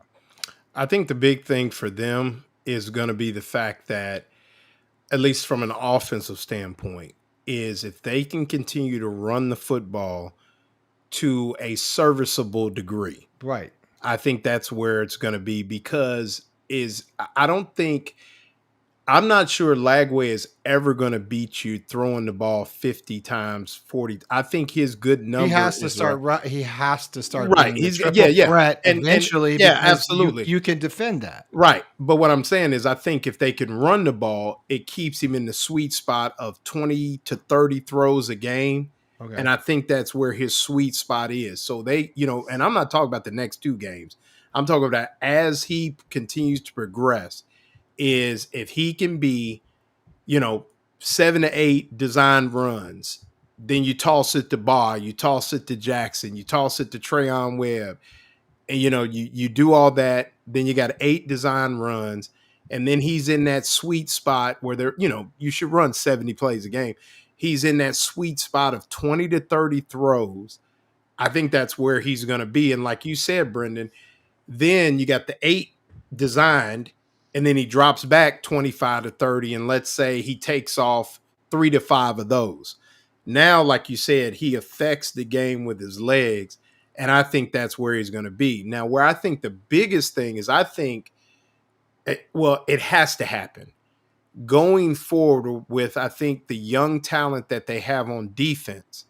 I think the big thing for them is going to be the fact that, at least from an offensive standpoint, is if they can continue to run the football to a serviceable degree. Right. I think that's where it's going to be, because I'm not sure Lagway is ever going to beat you throwing the ball 50 times, 40. I think his good number he has to start right. Right. He's threat eventually. And absolutely. You can defend that. Right. But what I'm saying is, I think if they can run the ball, it keeps him in the sweet spot of 20 to 30 throws a game. Okay. And I think that's where his sweet spot is. So they, and I'm not talking about the next 2 games. I'm talking about as he continues to progress, is if he can be, 7 to 8 design runs, then you toss it to Barr, you toss it to Jackson, you toss it to Trayon Webb, and you do all that, then you got 8 design runs, and then he's in that sweet spot where you should run 70 plays a game. He's in that sweet spot of 20 to 30 throws. I think that's where he's going to be. And like you said, Brendan, then you got the 8 designed, and then he drops back 25 to 30. And let's say he takes off 3 to 5 of those. Now, like you said, he affects the game with his legs. And I think that's where he's going to be. Now, where I think the biggest thing is, it has to happen. Going forward with, I think, the young talent that they have on defense,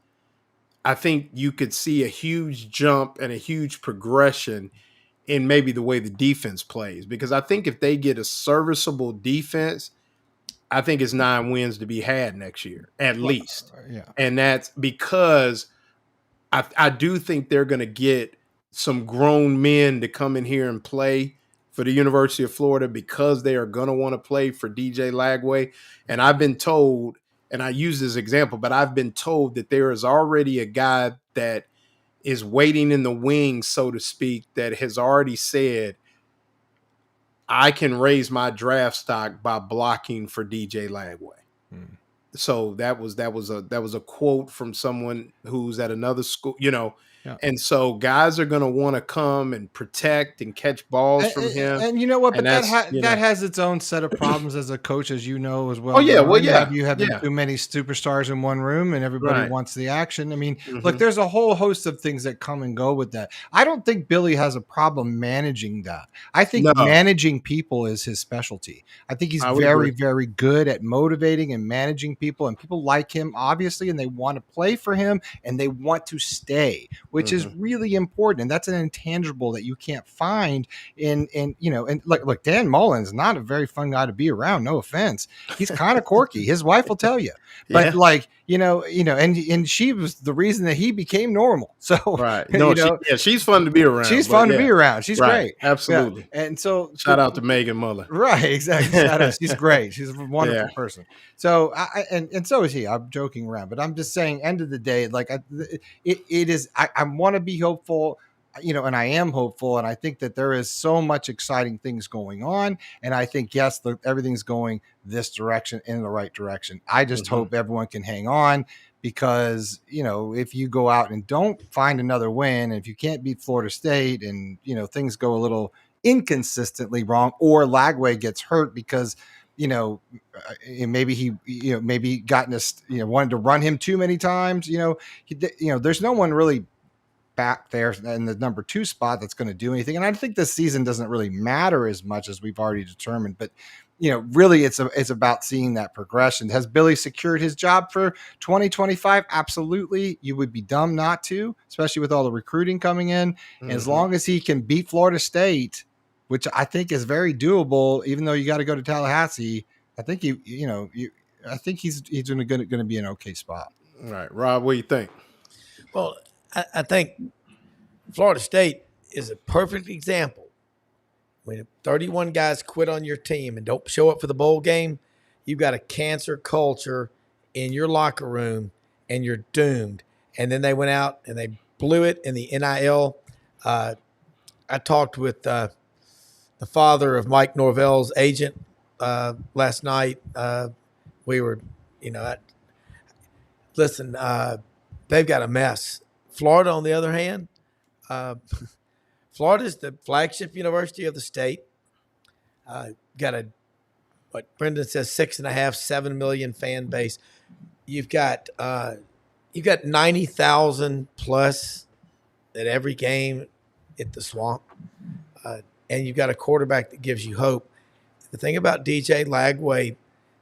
I think you could see a huge jump and a huge progression in maybe the way the defense plays. Because I think if they get a serviceable defense, I think it's 9 wins to be had next year, at least. Yeah. And that's because I do think they're going to get some grown men to come in here and play for the University of Florida, because they are going to want to play for DJ Lagway. And I've been told, and I use this example, but I've been told that there is already a guy that is waiting in the wings, so to speak, that has already said, I can raise my draft stock by blocking for DJ Lagway. So that was a quote from someone who's at another school, Yeah. And so guys are going to want to come and protect and catch balls from him. And you know what? But that has its own set of problems as a coach, as you know as well. Oh yeah, well yeah. You have too many superstars in one room, and everybody wants the action. I mean, look, there's a whole host of things that come and go with that. I don't think Billy has a problem managing that. I think managing people is his specialty. I think he's very, very good at motivating and managing people, and people like him, obviously, and they want to play for him and they want to stay, which is really important. And that's an intangible that you can't find in look, Dan Mullen's not a very fun guy to be around. No offense. He's kind of quirky. His wife will tell you, but and she was the reason that he became normal. So, right. No, she's fun to be around. She's fun to be around. She's great. Absolutely. Yeah. And so shout out to Megan Muller. Right. Exactly. Shout out. She's great. She's a wonderful person. So, and so is he. I'm joking around, but I'm just saying, end of the day, like it is, I want to be hopeful, and I am hopeful. And I think that there is so much exciting things going on. And I think, yes, everything's going this direction, in the right direction. I just hope everyone can hang on, because, if you go out and don't find another win, and if you can't beat Florida State, and, things go a little inconsistently wrong, or Lagway gets hurt because, maybe he, maybe gotten us, wanted to run him too many times, there's no one really back there in the number 2 spot that's going to do anything. And I think this season doesn't really matter as much, as we've already determined, but really it's about seeing that progression. Has Billy secured his job for 2025? Absolutely. You would be dumb not to, especially with all the recruiting coming in. And as long as he can beat Florida State, which I think is very doable, even though you got to go to Tallahassee, I think I think he's going to be an okay spot. All right, Rob, what do you think? Well, I think Florida State is a perfect example. When 31 guys quit on your team and don't show up for the bowl game, you've got a cancer culture in your locker room and you're doomed. And then they went out and they blew it in the NIL. I talked with the father of Mike Norvell's agent last night. We were, listen, they've got a mess. Florida, on the other hand, Florida is the flagship university of the state. Got what Brendan says, 6.5, 7 million fan base. You've got 90,000 plus at every game at the Swamp, and you've got a quarterback that gives you hope. The thing about DJ Lagway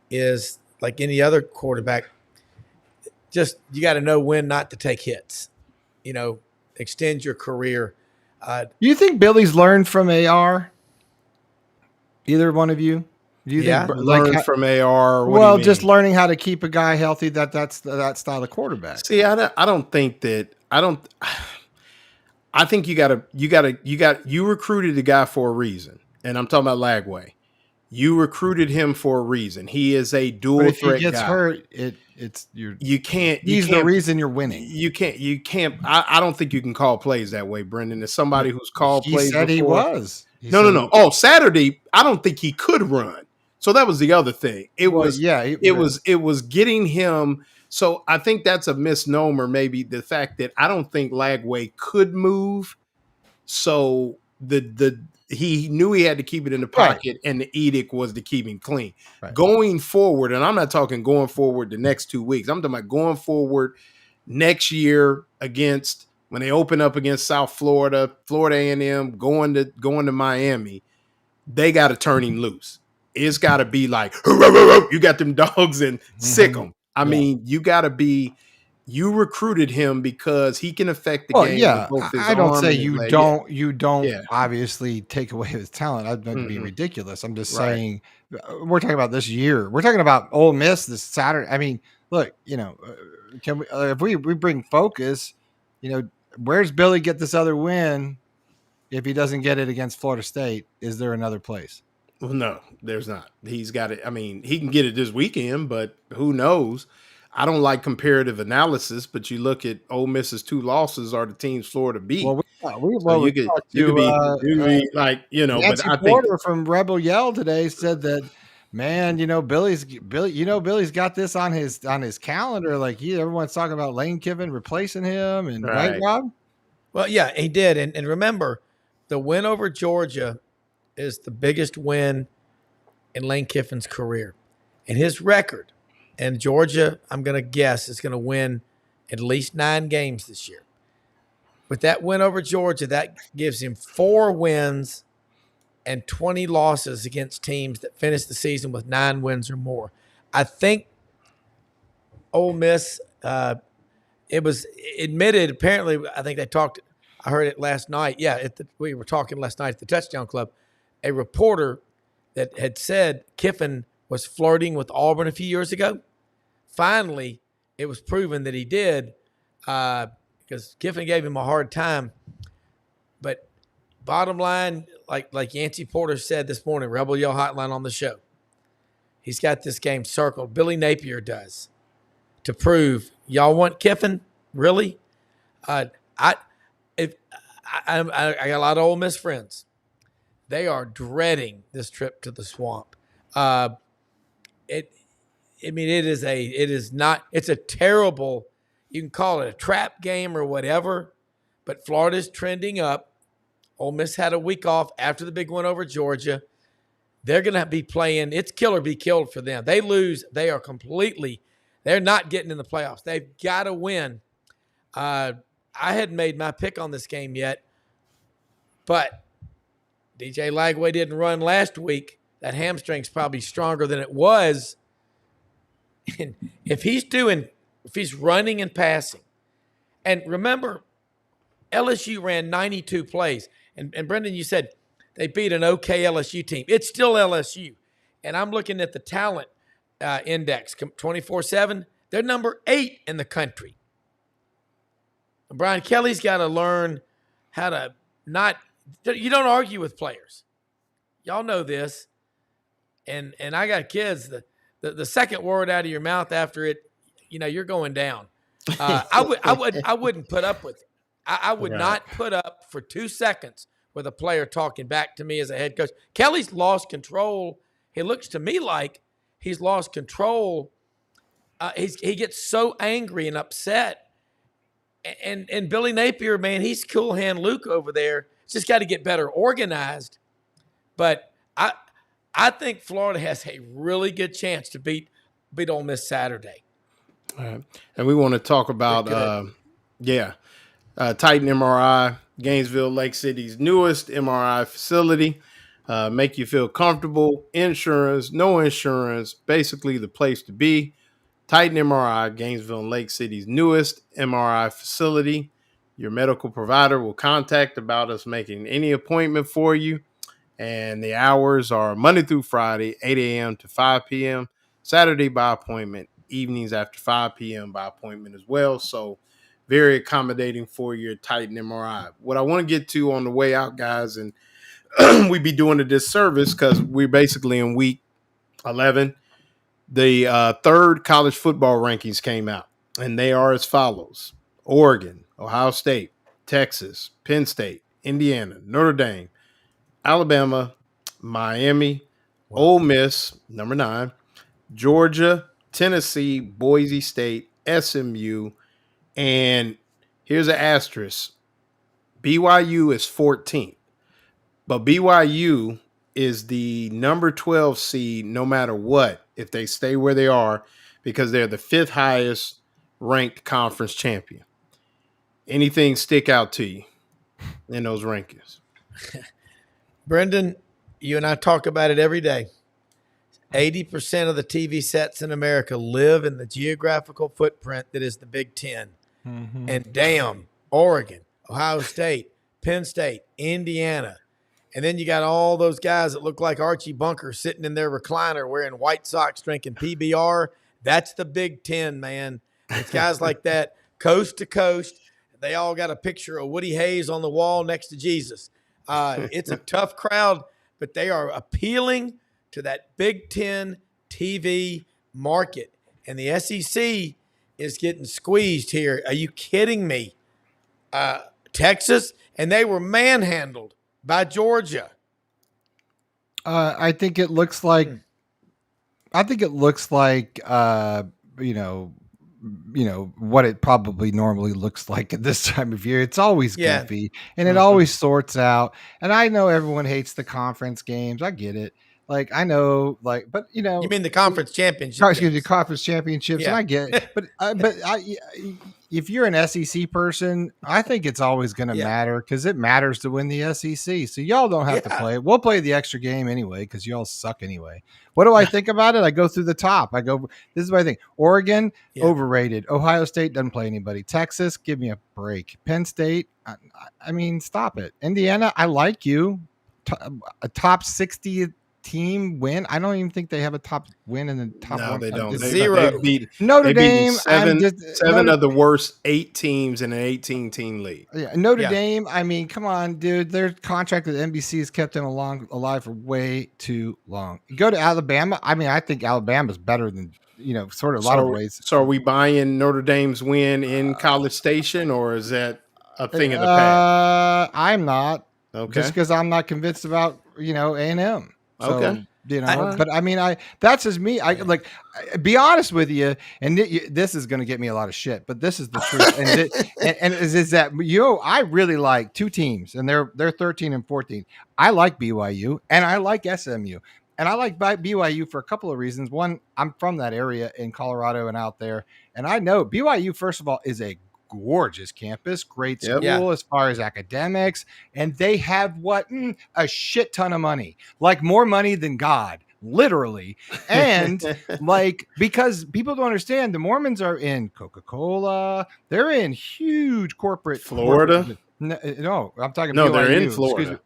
is, like any other quarterback, just you got to know when not to take hits. Extend your career. Do you think Billy's learned from AR? Either one of you? Do you think learned from AR? Well, just learning how to keep a guy healthy. That's that style of quarterback. See, I don't think that. I think you recruited the guy for a reason, and I'm talking about Lagway. You recruited him for a reason. He is a dual threat guy. If he gets hurt, you can't. He's the reason you're winning. You can't. I don't think you can call plays that way, Brendan. As somebody who's called plays before. He was. No. Oh, Saturday, I don't think he could run. So that was the other thing. It was getting him. So I think that's a misnomer. Maybe the fact that I don't think Lagway could move. So he knew he had to keep it in the pocket, and the edict was to keep him clean. Right. Going forward, and I'm not talking going forward the next 2 weeks. I'm talking about going forward next year when they open up against South Florida, Florida A&M, going to Miami. They got to turn him loose. It's got to be like, you got them dogs and sick them. I mean, you got to be. You recruited him because he can affect the game. Yeah, with both his I don't arm say and you leg. don't. You don't obviously take away his talent. I'd be ridiculous. I'm just saying. We're talking about this year. We're talking about Ole Miss this Saturday. I mean, look, can we if we bring focus, where's Billy get this other win? If he doesn't get it against Florida State, is there another place? Well, no, there's not. He's got it. I mean, he can get it this weekend, but who knows? I don't like comparative analysis, but you look at Ole Miss's 2 losses are the teams Florida beat. Well, you could be like, Nancy but I Porter think from Rebel Yell today said that, man, Billy's got this on his calendar. Like everyone's talking about Lane Kiffin replacing him, and right, Rob? Well, yeah, he did, and remember, the win over Georgia is the biggest win in Lane Kiffin's career, and his record. And Georgia, I'm going to guess, is going to win at least 9 games this year. With that win over Georgia, that gives him 4 wins and 20 losses against teams that finish the season with 9 wins or more. I think Ole Miss, it was admitted, apparently, I think they talked, I heard it last night. Yeah, we were talking last night at the Touchdown Club. A reporter that had said Kiffin was flirting with Auburn a few years ago. Finally, it was proven that he did because Kiffin gave him a hard time. But bottom line, like Yancey Porter said this morning, Rebel Yell Hotline on the show, he's got this game circled. Billy Napier does, to prove y'all want Kiffin? Really? I got a lot of Ole Miss friends. They are dreading this trip to the Swamp. It's a terrible, you can call it a trap game or whatever, but Florida's trending up. Ole Miss had a week off after the big win over Georgia. They're going to be playing, it's kill or be killed for them. They lose, they're not getting in the playoffs. They've got to win. I hadn't made my pick on this game yet, but DJ Lagway didn't run last week. That hamstring's probably stronger than it was. And if he's running and passing, and remember, LSU ran 92 plays. And Brendan, you said they beat an okay LSU team. It's still LSU. And I'm looking at the talent index 24/7. They're number 8 in the country. Brian Kelly's got to learn how to not – you don't argue with players. Y'all know this. And I got kids. The second word out of your mouth after it, you're going down. I wouldn't put up with it. I would not put up for 2 seconds with a player talking back to me as a head coach. Kelly's lost control. It looks to me like he's lost control. He gets so angry and upset. And Billy Napier, man, he's cool hand Luke over there. It's just got to get better organized. But I think Florida has a really good chance to beat Ole Miss Saturday. All right. And we want to talk about Titan MRI, Gainesville, Lake City's newest MRI facility. Make you feel comfortable. Insurance, no insurance, basically the place to be. Titan MRI, Gainesville and Lake City's newest MRI facility. Your medical provider will contact about us making any appointment for you. And the hours are Monday through Friday, 8 a.m. to 5 p.m., Saturday by appointment, evenings after 5 p.m. by appointment as well. So very accommodating for your Titan MRI. What I want to get to on the way out, guys, and we be doing a disservice because we're basically in week 11. The third college football rankings came out, and they are as follows: Oregon, Ohio State, Texas, Penn State, Indiana, Notre Dame, Alabama, Miami, Ole Miss, number 9, Georgia, Tennessee, Boise State, SMU, and here's an asterisk. BYU is 14th, but BYU is the number 12 seed no matter what if they stay where they are because they're the 5th highest ranked conference champion. Anything stick out to you in those rankings? Brendan, you and I talk about it every day. 80% of the TV sets in America live in the geographical footprint that is the Big Ten. Mm-hmm. And damn, Oregon, Ohio State, Penn State, Indiana. And then you got all those guys that look like Archie Bunker sitting in their recliner wearing white socks drinking PBR. That's the Big Ten, man. It's guys like that coast to coast. They all got a picture of Woody Hayes on the wall next to Jesus. It's a tough crowd, but they are appealing to that Big Ten TV market. And the SEC is getting squeezed here. Are you kidding me? Texas, and they were manhandled by Georgia. I think it looks like what it probably normally looks like at this time of year. It's always goofy and it always sorts out. And I know everyone hates the conference games. I get it. Like, I know, like, but you mean the conference championships? Excuse me, conference championships. Yeah. And I get it. But if you're an SEC person, I think it's always going to matter because it matters to win the SEC. So y'all don't have to play it. We'll play the extra game anyway because y'all suck anyway. What do I think about it? I go through the top. This is what I think. Oregon, overrated. Ohio State doesn't play anybody. Texas, give me a break. Penn State, I mean, stop it. Indiana, I like you. A top 60 team win. I don't even think they have a top win in the top. No, one. they don't. Zero. Notre Dame. Seven of the worst 8 teams in an 18-team league. Yeah, Notre Dame. I mean, come on, dude. Their contract with NBC has kept them alive for way too long. Go to Alabama. I mean, I think Alabama's better than sort of a lot of ways. So, are we buying Notre Dame's win in College Station, or is that a thing of the past? I'm not. Okay. Just because I'm not convinced about A&M. So, okay. But I mean, that's just me. Be honest with you, and this is going to get me a lot of shit, but this is the truth. and is that I really like 2 teams, and they're 13 and 14. I like BYU and I like SMU, and I like BYU for a couple of reasons. One, I'm from that area in Colorado and out there, and I know BYU, first of all, is a gorgeous campus, great school as far as academics, and they have a shit ton of money, like more money than God, literally. And because people don't understand, the Mormons are in Coca-Cola, they're in huge corporate Florida. No, I'm talking. No, BYU. they're in Florida.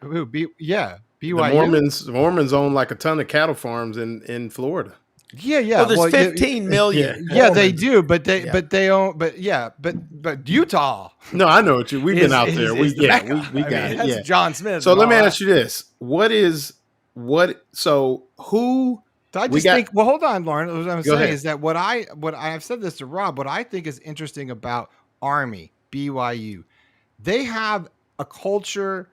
BYU. The Mormons own like a ton of cattle farms in Florida. Yeah, yeah. Well, there's 15 million. Yeah, they Mormons. do, but they own. But Utah. No, I know what you. We've been out there. is the Mecca. We I got mean, it. that's Yeah. John Smith. So and let me all ask you this: So who? So I just think. Well, hold on, Lauren. What I'm saying is that what I've said this to Rob. What I think is interesting about Army, BYU, they have a culture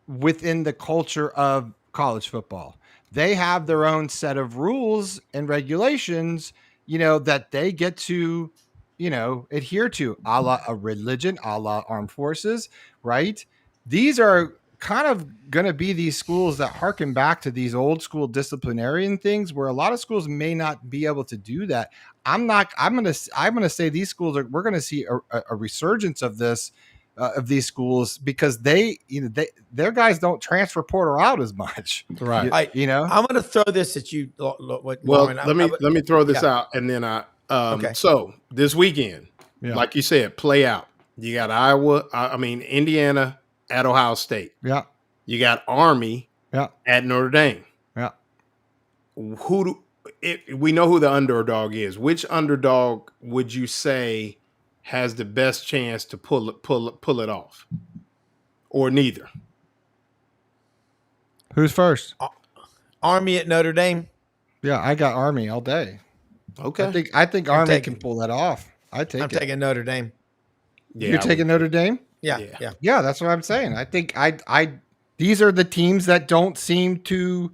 within the culture of college football. They have their own set of rules and regulations, that they get to, adhere to, a la a religion, a la armed forces, right? These are kind of going to be these schools that harken back to these old school disciplinarian things where a lot of schools may not be able to do that. I'm going to say these schools we're going to see a resurgence of this, of these schools, because their guys don't transfer portal out as much. Right. I'm going to throw this at you. Well, Lauren. let me throw this out, and then Okay. So this weekend, like you said, play out. You got Indiana at Ohio State. Yeah. You got Army. Yeah. At Notre Dame. Yeah. We know who the underdog is. Which underdog would you say has the best chance to pull it off, or neither? Who's first? Army at Notre Dame. Yeah, I got Army all day. Okay. I think Army can pull that off. I'm taking Notre Dame. Yeah, you're taking Notre Dame? Yeah. That's what I'm saying. I think these are the teams that don't seem to,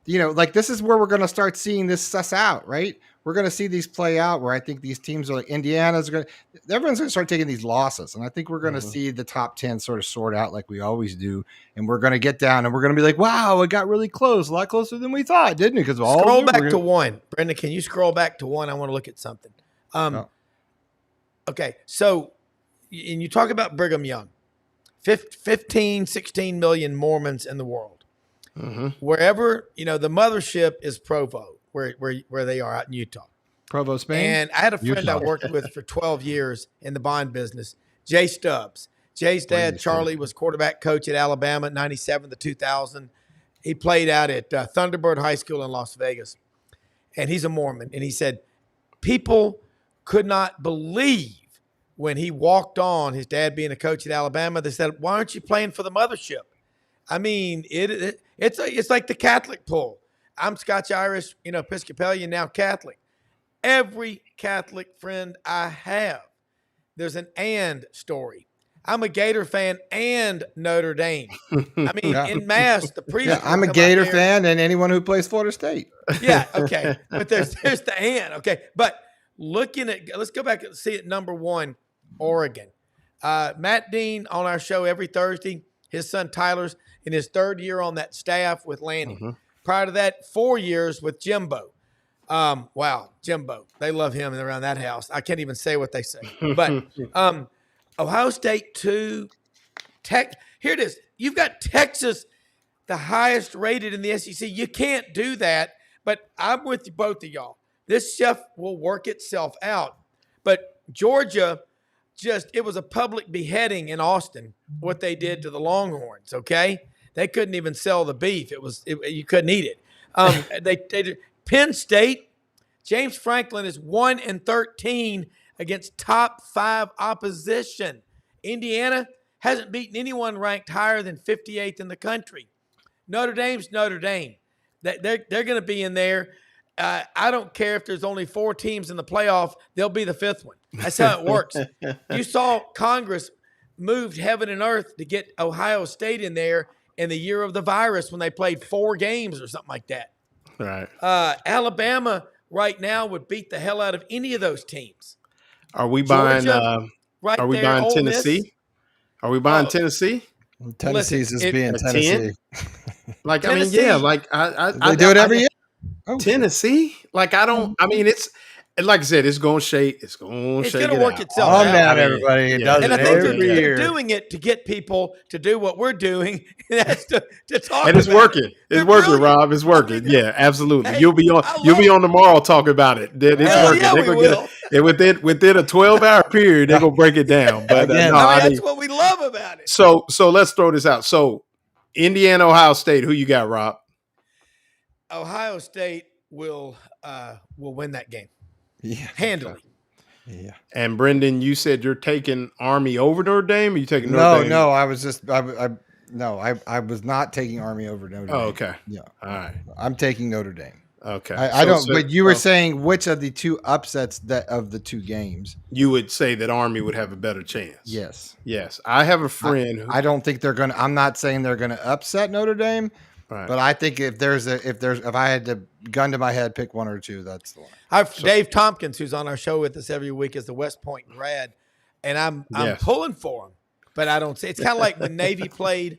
this is where we're going to start seeing this suss out, right? We're going to see these play out where I think these teams are like everyone's going to start taking these losses. And I think we're going to see the top 10 sort of sort out like we always do. And we're going to get down and we're going to be like, wow, it got really close, a lot closer than we thought, didn't it? Because scroll back to one. Brendan, can you scroll back to one? I want to look at something. Okay. So, and you talk about Brigham Young, 15, 16 million Mormons in the world. Mm-hmm. Wherever, the mothership is Provo, where they are out in Utah. Provo, Spain. And I had a friend I worked with for 12 years in the bond business, Jay Stubbs. Jay's dad, Charlie, was quarterback coach at Alabama, 97 to 2000. He played out at Thunderbird High School in Las Vegas. And he's a Mormon. And he said, people could not believe when he walked on, his dad being a coach at Alabama, they said, why aren't you playing for the mothership? I mean, it's like the Catholic pull. I'm Scotch-Irish, Episcopalian, now Catholic. Every Catholic friend I have, there's an and story. I'm a Gator fan and Notre Dame. I mean, in mass, the priest. Yeah, I'm a Gator fan and anyone who plays Florida State. Yeah, okay. But there's the and, okay. But let's go back and see it. Number one, Oregon. Matt Dean on our show every Thursday. His son Tyler's in his third year on that staff with Lanny. Mm-hmm. Prior to that, 4 years with Jimbo. Wow, Jimbo. They love him and around that house. I can't even say what they say. But Ohio State 2. Here it is. You've got Texas, the highest rated in the SEC. You can't do that. But I'm with you, both of y'all. This stuff will work itself out. But Georgia, it was a public beheading in Austin, what they did to the Longhorns, okay? They couldn't even sell the beef. You couldn't eat it. They did. Penn State, James Franklin is 1-13 against top 5 opposition. Indiana hasn't beaten anyone ranked higher than 58th in the country. Notre Dame's Notre Dame. They're going to be in there. I don't care if there's only 4 teams in the playoff. They'll be the 5th one. That's how it works. You saw Congress moved heaven and earth to get Ohio State in there in the year of the virus when they played 4 games or something like that. Right. Alabama right now would beat the hell out of any of those teams. Are we buying? Georgia, are we buying Tennessee? Miss. Are we buying Tennessee? Well, Tennessee's just being Tennessee. Like Tennessee. I mean, yeah, like I do it every year. Oh. Tennessee, like I don't. I mean, it's like I said, it's going to shake. It's going to work itself out. out. Down, everybody. It does and it I think every year. they're doing it to get people to do what we're doing. That's to talk. And it's about working. It. It's working, Rob. It's working. Yeah, absolutely. Hey, you'll be on tomorrow talking about it. It's working. Yeah, they're gonna get it within a 12-hour period. They're gonna break it down. But that's what we love about it. So let's throw this out. So Indiana, Ohio State. Who you got, Rob? Ohio State. will win that game Yeah. handily. Yeah. And Brendan, you said you're taking Army over Notre Dame. Or you taking Notre Dame? No. I was just I was not taking Army over Notre Dame. Oh, okay. Yeah. All right. I'm taking Notre Dame. Okay. I don't. But you were saying which of the two upsets of the two games? You would say that Army would have a better chance. Yes. Yes. I have a friend. I don't think they're gonna. I'm not saying they're gonna upset Notre Dame. Right. But I think if I had to gun to my head, pick one or two, that's the one. Dave Tompkins, who's on our show with us every week, is the West Point grad, and I'm pulling for him, but I don't see. It's kind of like when Navy played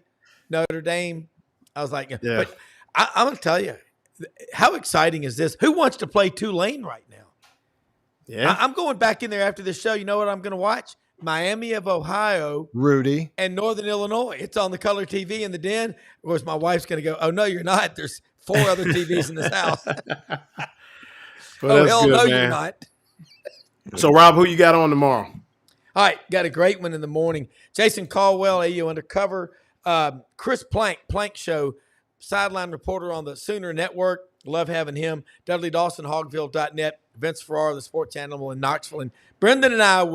Notre Dame. I was like, but I'm gonna tell you, how exciting is this? Who wants to play Tulane right now? Yeah, I'm going back in there after this show. You know what I'm going to watch? Miami of Ohio, Rudy, and Northern Illinois. It's on the color TV in the den. Of course, my wife's going to go, "Oh no, you're not. There's 4 other TVs in this house." Well, hell good, no, man. you're not. So, Rob, who you got on tomorrow? All right, got a great one in the morning. Jason Caldwell, AU Undercover. Chris Plank Show, sideline reporter on the Sooner Network. Love having him. Dudley Dawson, Hogville.net. Vince Ferrara, the sports animal in Knoxville. And Brendan and I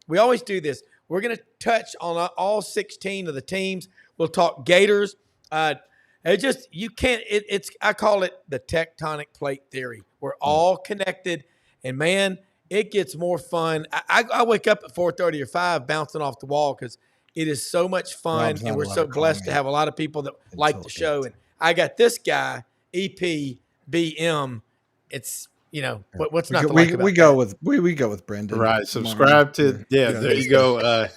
we always do this. We're going to touch on all 16 of the teams. We'll talk Gators. I call it the tectonic plate theory. We're all connected, and man, it gets more fun. I wake up at 4:30 or 5 bouncing off the wall because it is so much fun, and we're so blessed to have a lot of people that like the show. And I got this guy, EPBM. It's what's not to like about we go with Brendan. Right. Subscribe to there you go.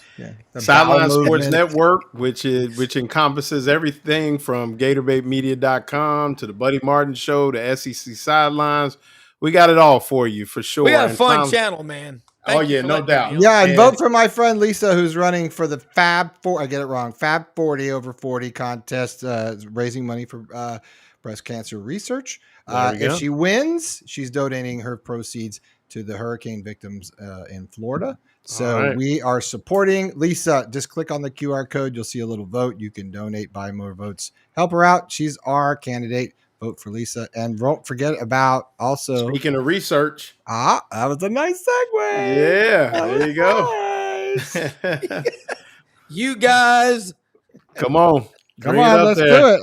Sideline Sports Network, which encompasses everything from GatorBaitMedia.com to the Buddy Martin Show to SEC Sidelines. We got it all for you for sure. We got a fun channel, man. Thank you for no doubt. Yeah, and vote for my friend Lisa, who's running for the Fab 40 over 40 contest, raising money for breast cancer research. If she wins, she's donating her proceeds to the hurricane victims in Florida. So we are supporting Lisa. Just click on the QR code. You'll see a little vote. You can donate, buy more votes. Help her out. She's our candidate. Vote for Lisa. And don't forget about also. Speaking of research. That was a nice segue. Yeah, there you go. You guys. Come on. Come on, let's do it.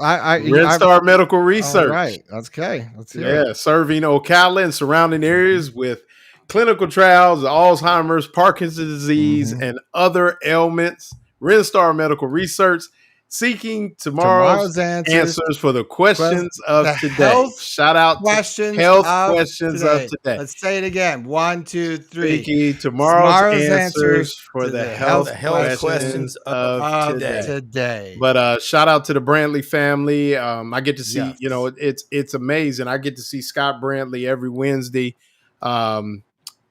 Red Star Medical Research. All right. Okay. Let's hear it. Serving Ocala and surrounding areas with clinical trials of Alzheimer's, Parkinson's disease, and other ailments. Red Star Medical Research seeking tomorrow's answers for the questions of today. Shout out to questions of today. Let's say it again. 1, 2, 3. Seeking tomorrow's answers for the health questions of today. But shout out to the Brantley family. I get to see, it's amazing. I get to see Scott Brantley every Wednesday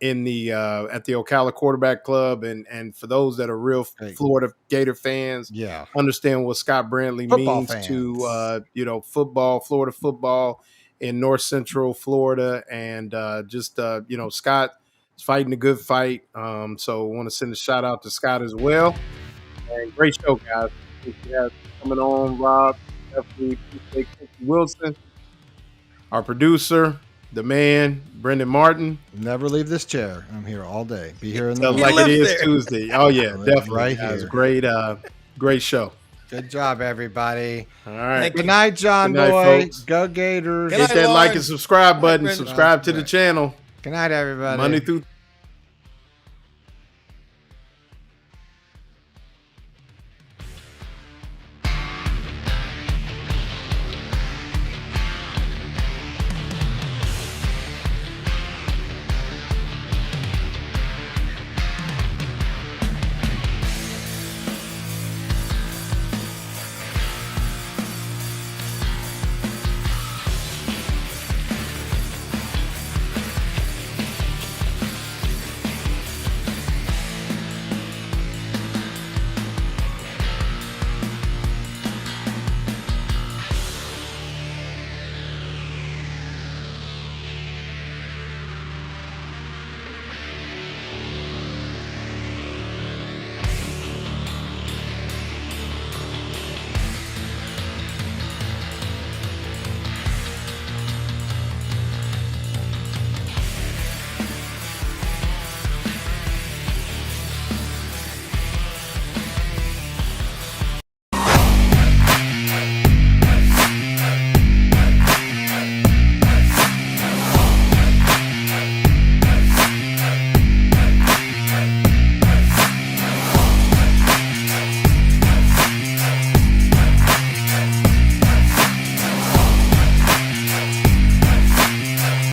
in the at the Ocala Quarterback Club, and for those that are real Florida Gator fans, understand what Scott Brantley means to football, Florida football in North Central Florida, and Scott is fighting a good fight. So I want to send a shout out to Scott as well. And great show, guys. Thank you guys for coming on, Rob. Definitely appreciate Quincy Wilson, our producer. The man, Brendan Martin. Never leave this chair. I'm here all day. Be here in the morning. Like it is Tuesday. Oh, yeah, definitely. Right here. Great show. Good job, everybody. All right. Good night, John Good night, Boy. folks. Go Gators. Hit that like and subscribe button. Subscribe to the channel. Good night, everybody. Monday through